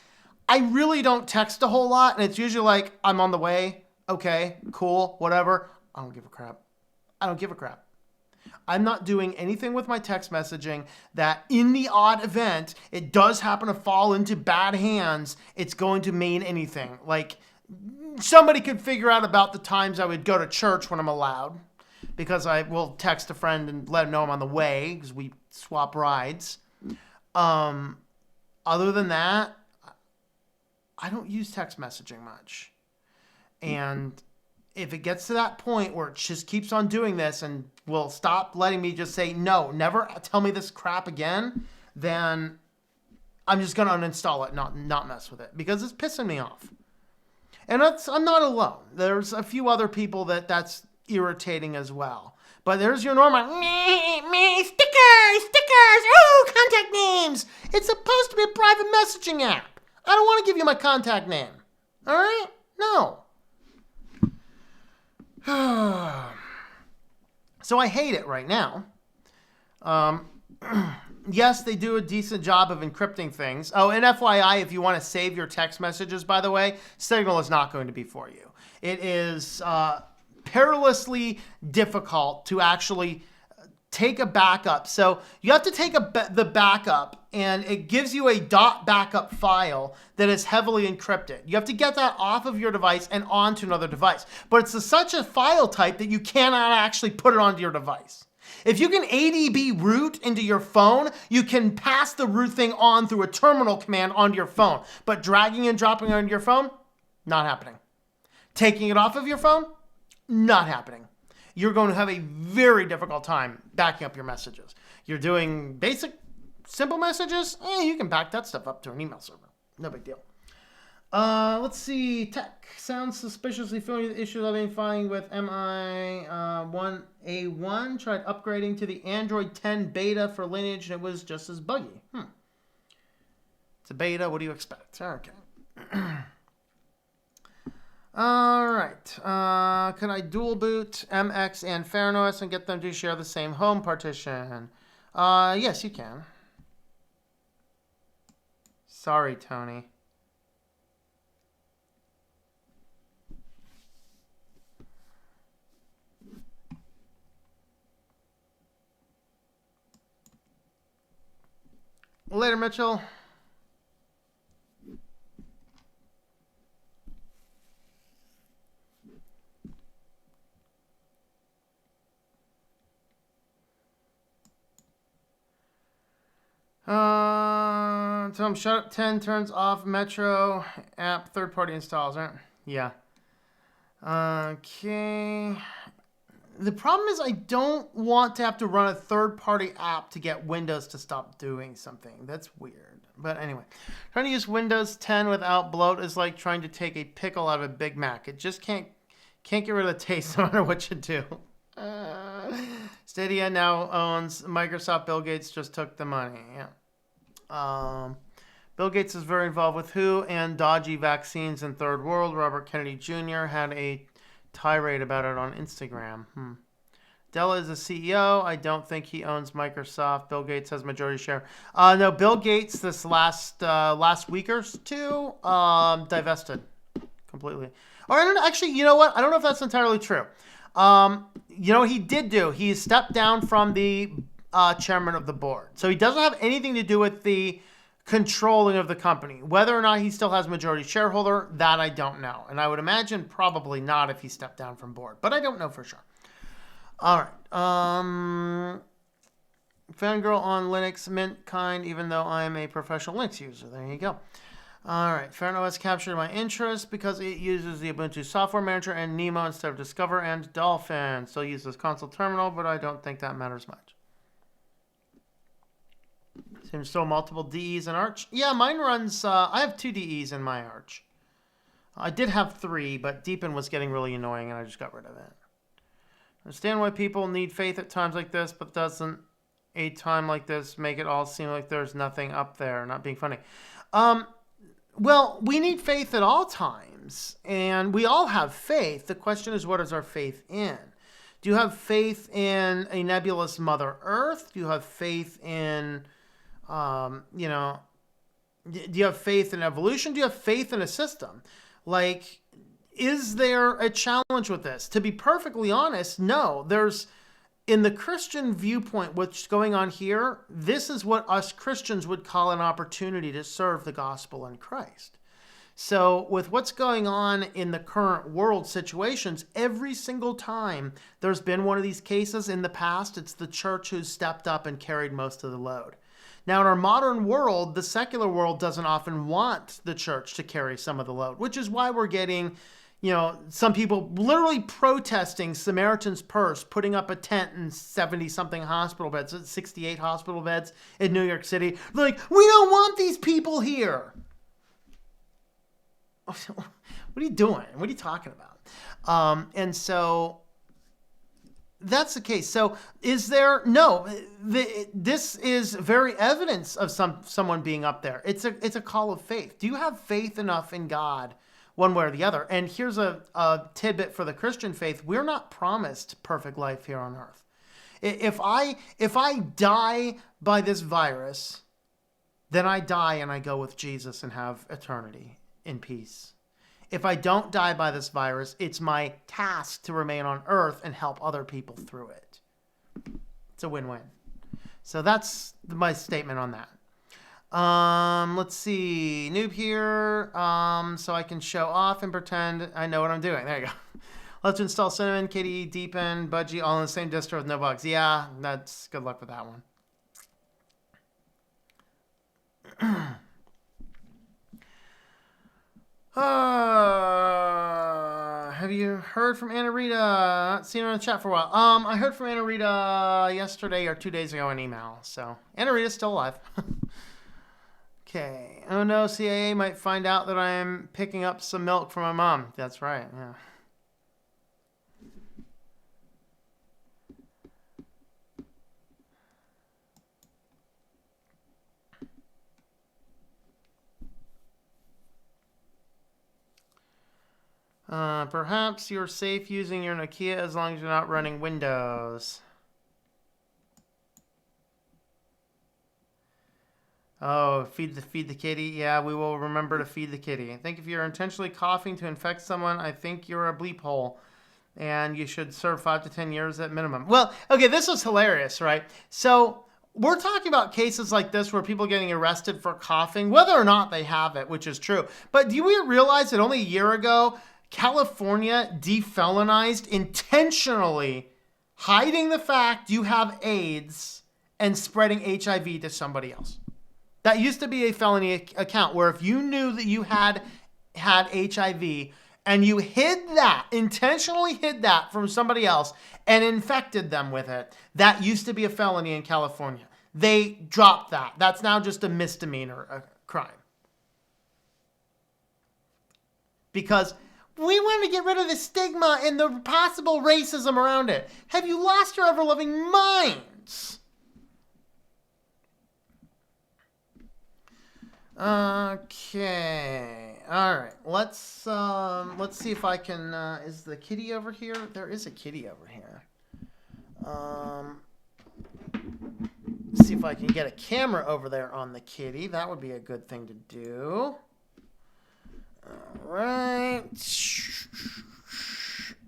I really don't text a whole lot, and it's usually like, I'm on the way, okay, cool, whatever. I don't give a crap. I'm not doing anything with my text messaging that in the odd event it does happen to fall into bad hands, it's going to mean anything. Like, somebody could figure out about the times I would go to church when I'm allowed, because I will text a friend and let them know I'm on the way, because we swap rides. Other than that, I don't use text messaging much. And if it gets to that point where it just keeps on doing this and will stop letting me just say, no, never tell me this crap again, then I'm just going to uninstall it, not mess with it, because it's pissing me off. And I'm not alone. There's a few other people that's irritating as well. But there's your normal, stickers, ooh, contact names. It's supposed to be a private messaging app. I don't want to give you my contact name. All right? No. So I hate it right now. Yes, they do a decent job of encrypting things. Oh, and FYI, if you want to save your text messages, by the way, Signal is not going to be for you. It is perilously difficult to actually take a backup. So you have to take the backup, and it gives you a .backup file that is heavily encrypted. You have to get that off of your device and onto another device. But it's such a file type that you cannot actually put it onto your device. If you can ADB root into your phone, you can pass the root thing on through a terminal command onto your phone. But dragging and dropping it onto your phone, not happening. Taking it off of your phone, not happening. You're going to have a very difficult time backing up your messages. You're doing basic, simple messages, you can back that stuff up to an email server. No big deal. Let's see. Tech sounds suspiciously familiar with the issues I've been finding with MI1A1. Tried upgrading to the Android 10 beta for Lineage, and it was just as buggy. It's a beta. What do you expect? Okay. All right. Can I dual boot MX and Theranos and get them to share the same home partition? Yes, you can. Sorry, Tony. Later, Mitchell. Tom, shut up 10 turns off Metro app third-party installs, right? Yeah. Okay. The problem is I don't want to have to run a third-party app to get Windows to stop doing something. That's weird. But anyway, trying to use Windows 10 without bloat is like trying to take a pickle out of a Big Mac. It just can't get rid of the taste no matter what you do. Stadia now owns Microsoft. Bill Gates just took the money. Yeah. Bill Gates is very involved with WHO and dodgy vaccines in third world. Robert Kennedy Jr. had a tirade about it on Instagram. Dell is a CEO. I don't think he owns Microsoft. Bill Gates has majority share. No, Bill Gates this last week or two divested completely. Or I don't know, actually, you know what? I don't know if that's entirely true. He did do. He stepped down from the chairman of the board. So he doesn't have anything to do with the controlling of the company. Whether or not he still has majority shareholder, that I don't know. And I would imagine probably not if he stepped down from board. But I don't know for sure. All right. Fangirl on Linux, mint kind, even though I'm a professional Linux user. There you go. All right. FairOS captured my interest because it uses the Ubuntu Software Manager and Nemo instead of Discover and Dolphin. Still uses console terminal, but I don't think that matters much. Seems still multiple DEs in Arch. Yeah, mine runs, I have 2 DEs in my Arch. I did have 3, but Deepin was getting really annoying and I just got rid of it. I understand why people need faith at times like this, but doesn't a time like this make it all seem like there's nothing up there? Not being funny. Well, we need faith at all times, and we all have faith. The question is, what is our faith in? Do you have faith in a nebulous Mother Earth? Do you have faith in, do you have faith in evolution? Do you have faith in a system? Like, is there a challenge with this? To be perfectly honest, no. There's, in the Christian viewpoint, what's going on here, this is what us Christians would call an opportunity to serve the gospel in Christ. So with what's going on in the current world situations, every single time there's been one of these cases in the past, it's the church who's stepped up and carried most of the load. Now, in our modern world, the secular world doesn't often want the church to carry some of the load, which is why we're getting, some people literally protesting Samaritan's Purse, putting up a tent in 70-something hospital beds, 68 hospital beds in New York City. They're like, we don't want these people here. What are you doing? What are you talking about? And so that's the case. So is there? No. This is very evidence of someone being up there. It's a call of faith. Do you have faith enough in God, one way or the other? And here's a tidbit for the Christian faith: we're not promised perfect life here on earth. If I die by this virus, then I die and I go with Jesus and have eternity in peace. If I don't die by this virus, it's my task to remain on earth and help other people through it. It's a win-win. So that's my statement on that. Let's see. Noob here. So I can show off and pretend I know what I'm doing. There you go. Let's install Cinnamon, KDE, Deepin, Budgie, all in the same distro with no bugs. Yeah, that's good luck with that one. Have you heard from Anna Rita? Not seen her in the chat for a while. I heard from Anna Rita yesterday or 2 days ago in email. So Anna Rita's still alive. Okay. Oh no, CIA might find out that I'm picking up some milk from my mom. That's right. Yeah. Perhaps you're safe using your Nokia as long as you're not running Windows. Oh, feed the kitty. Yeah, we will remember to feed the kitty. I think if you're intentionally coughing to infect someone, I think you're a bleep hole. And you should serve 5 to 10 years at minimum. Well, okay, this was hilarious, right? So we're talking about cases like this where people are getting arrested for coughing, whether or not they have it, which is true. But do you realize that only a year ago, California defelonized intentionally hiding the fact you have AIDS and spreading HIV to somebody else? That used to be a felony account where if you knew that you had HIV and you intentionally hid that from somebody else and infected them with it, that used to be a felony in California. They dropped that. That's now just a misdemeanor crime. Because we want to get rid of the stigma and the possible racism around it. Have you lost your ever-loving minds? Okay. All right. Let's see if I can. Is the kitty over here? There is a kitty over here. See if I can get a camera over there on the kitty. That would be a good thing to do. All right.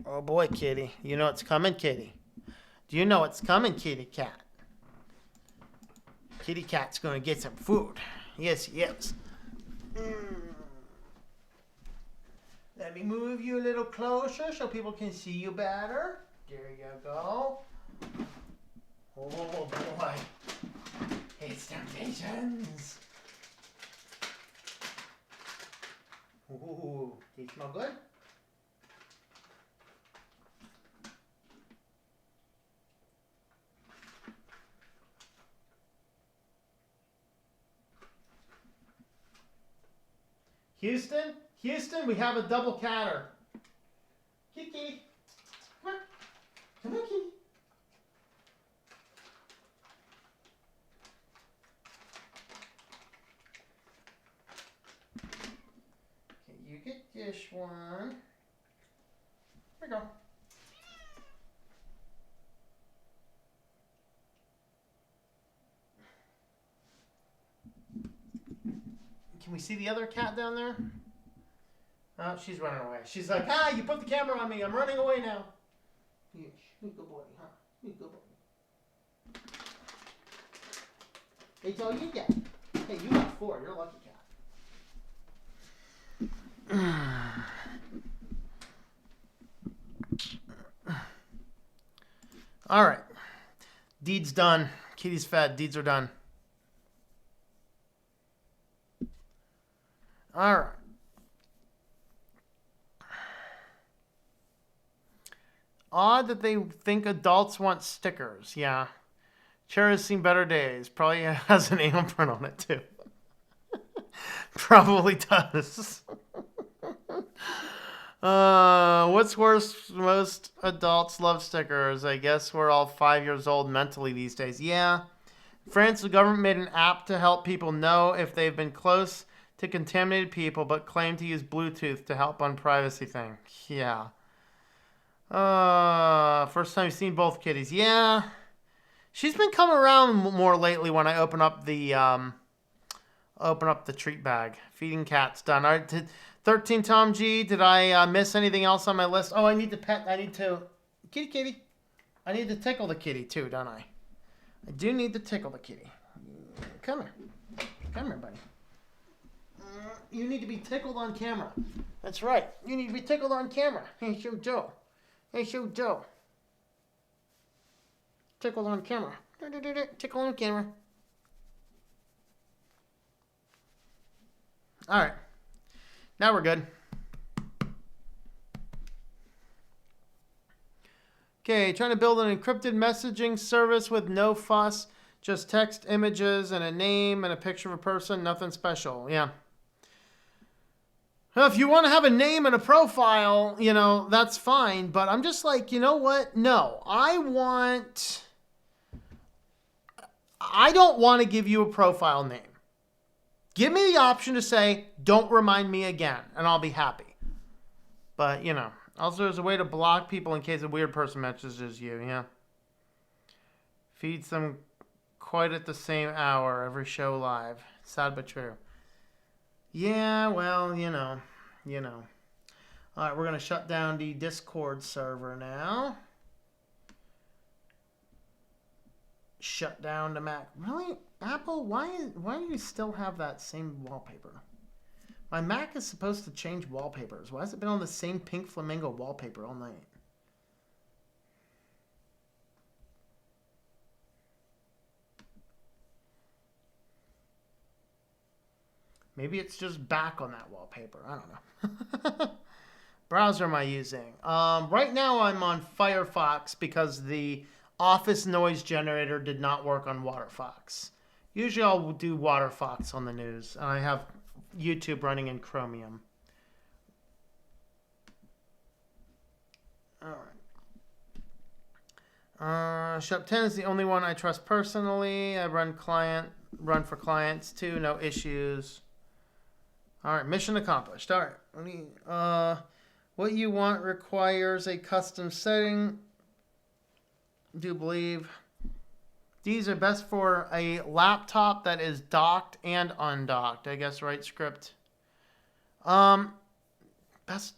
Oh boy, kitty. You know it's coming, kitty. Do you know it's coming, kitty cat? Kitty cat's going to get some food. Yes, yes. Let me move you a little closer so people can see you better. There you go. Oh boy. It's temptations. Ooh, they smell good? Houston, we have a double catter. Kitty. Come on. Come on, kitty. Okay, you get this one. There we go. Can we see the other cat down there? Oh, she's running away. She's like, you put the camera on me. I'm running away now. Yes, you good boy, huh? You good boy. It's all you get. Hey, you got 4. You're a lucky cat. All right. Deed's done. Kitty's fed. Deeds are done. All right. Odd that they think adults want stickers. Yeah. Chair has seen better days. Probably has an AnalPrint on it, too. Probably does. What's worse? Most adults love stickers. I guess we're all 5 years old mentally these days. Yeah. France, the government made an app to help people know if they've been close to contaminated people, but claim to use Bluetooth to help on privacy thing. Yeah. First time you've seen both kitties. Yeah. She's been coming around more lately when I open up the treat bag. Feeding cats done. All right, 13 Tom G. Did I miss anything else on my list? Oh, I need to pet. I need to kitty. I need to tickle the kitty too, don't I? I do need to tickle the kitty. Come here, buddy. You need to be tickled on camera. That's right. You need to be tickled on camera. Hey, show Joe. Tickled on camera. Tickle on camera. All right. Now we're good. Okay, trying to build an encrypted messaging service with no fuss. Just text, images, and a name and a picture of a person. Nothing special. Yeah. Well, if you want to have a name and a profile, that's fine. But I'm just like, you know what? No, I don't want to give you a profile name. Give me the option to say, don't remind me again, and I'll be happy. But, also there's a way to block people in case a weird person messages you, yeah. Feeds them quite at the same hour, every show live. Sad but true. Yeah, well, All right, we're going to shut down the Discord server now. Shut down the Mac. Really? Apple, why do you still have that same wallpaper? My Mac is supposed to change wallpapers. Why has it been on the same pink flamingo wallpaper all night? Maybe it's just back on that wallpaper. I don't know. browser am I using? Right now I'm on Firefox because the Office noise generator did not work on WaterFox. Usually I'll do WaterFox on the news. And I have YouTube running in Chromium. All right. Shop 10 is the only one I trust personally. I run for clients too. No issues. All right, mission accomplished. All right. What you want requires a custom setting. Do believe these are best for a laptop that is docked and undocked. I guess, right, script. Best.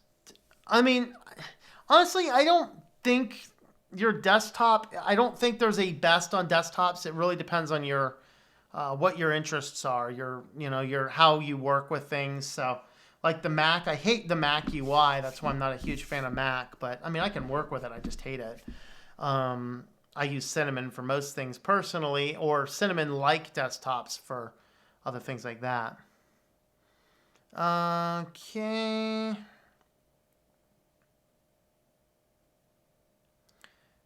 I mean, honestly, I don't think your desktop. I don't think there's a best on desktops. It really depends on your what your interests are. Your how you work with things. So, like the Mac, I hate the Mac UI. That's why I'm not a huge fan of Mac. But I mean, I can work with it. I just hate it. I use Cinnamon for most things personally, or Cinnamon-like desktops for other things like that. Okay.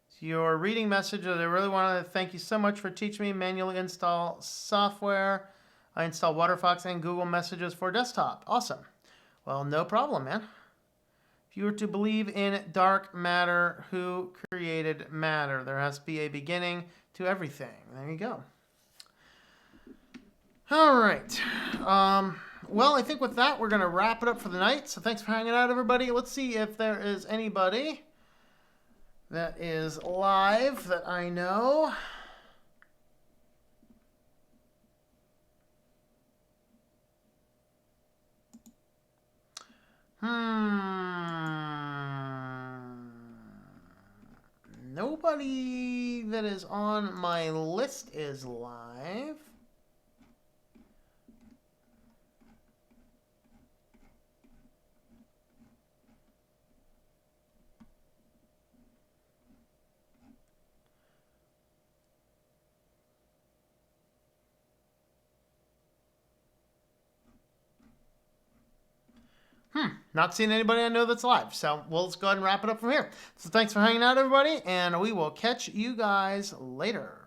So your reading message, I really want to thank you so much for teaching me manually install software. I install WaterFox and Google Messages for desktop. Awesome. Well, no problem, man. If you were to believe in dark matter, who created matter? There has to be a beginning to everything. There you go. All right. Well, I think with that, we're going to wrap it up for the night. So thanks for hanging out, everybody. Let's see if there is anybody that is live that I know. Nobody that is on my list is live. Not seeing anybody I know that's live. So we'll just go ahead and wrap it up from here. So thanks for hanging out, everybody, and we will catch you guys later.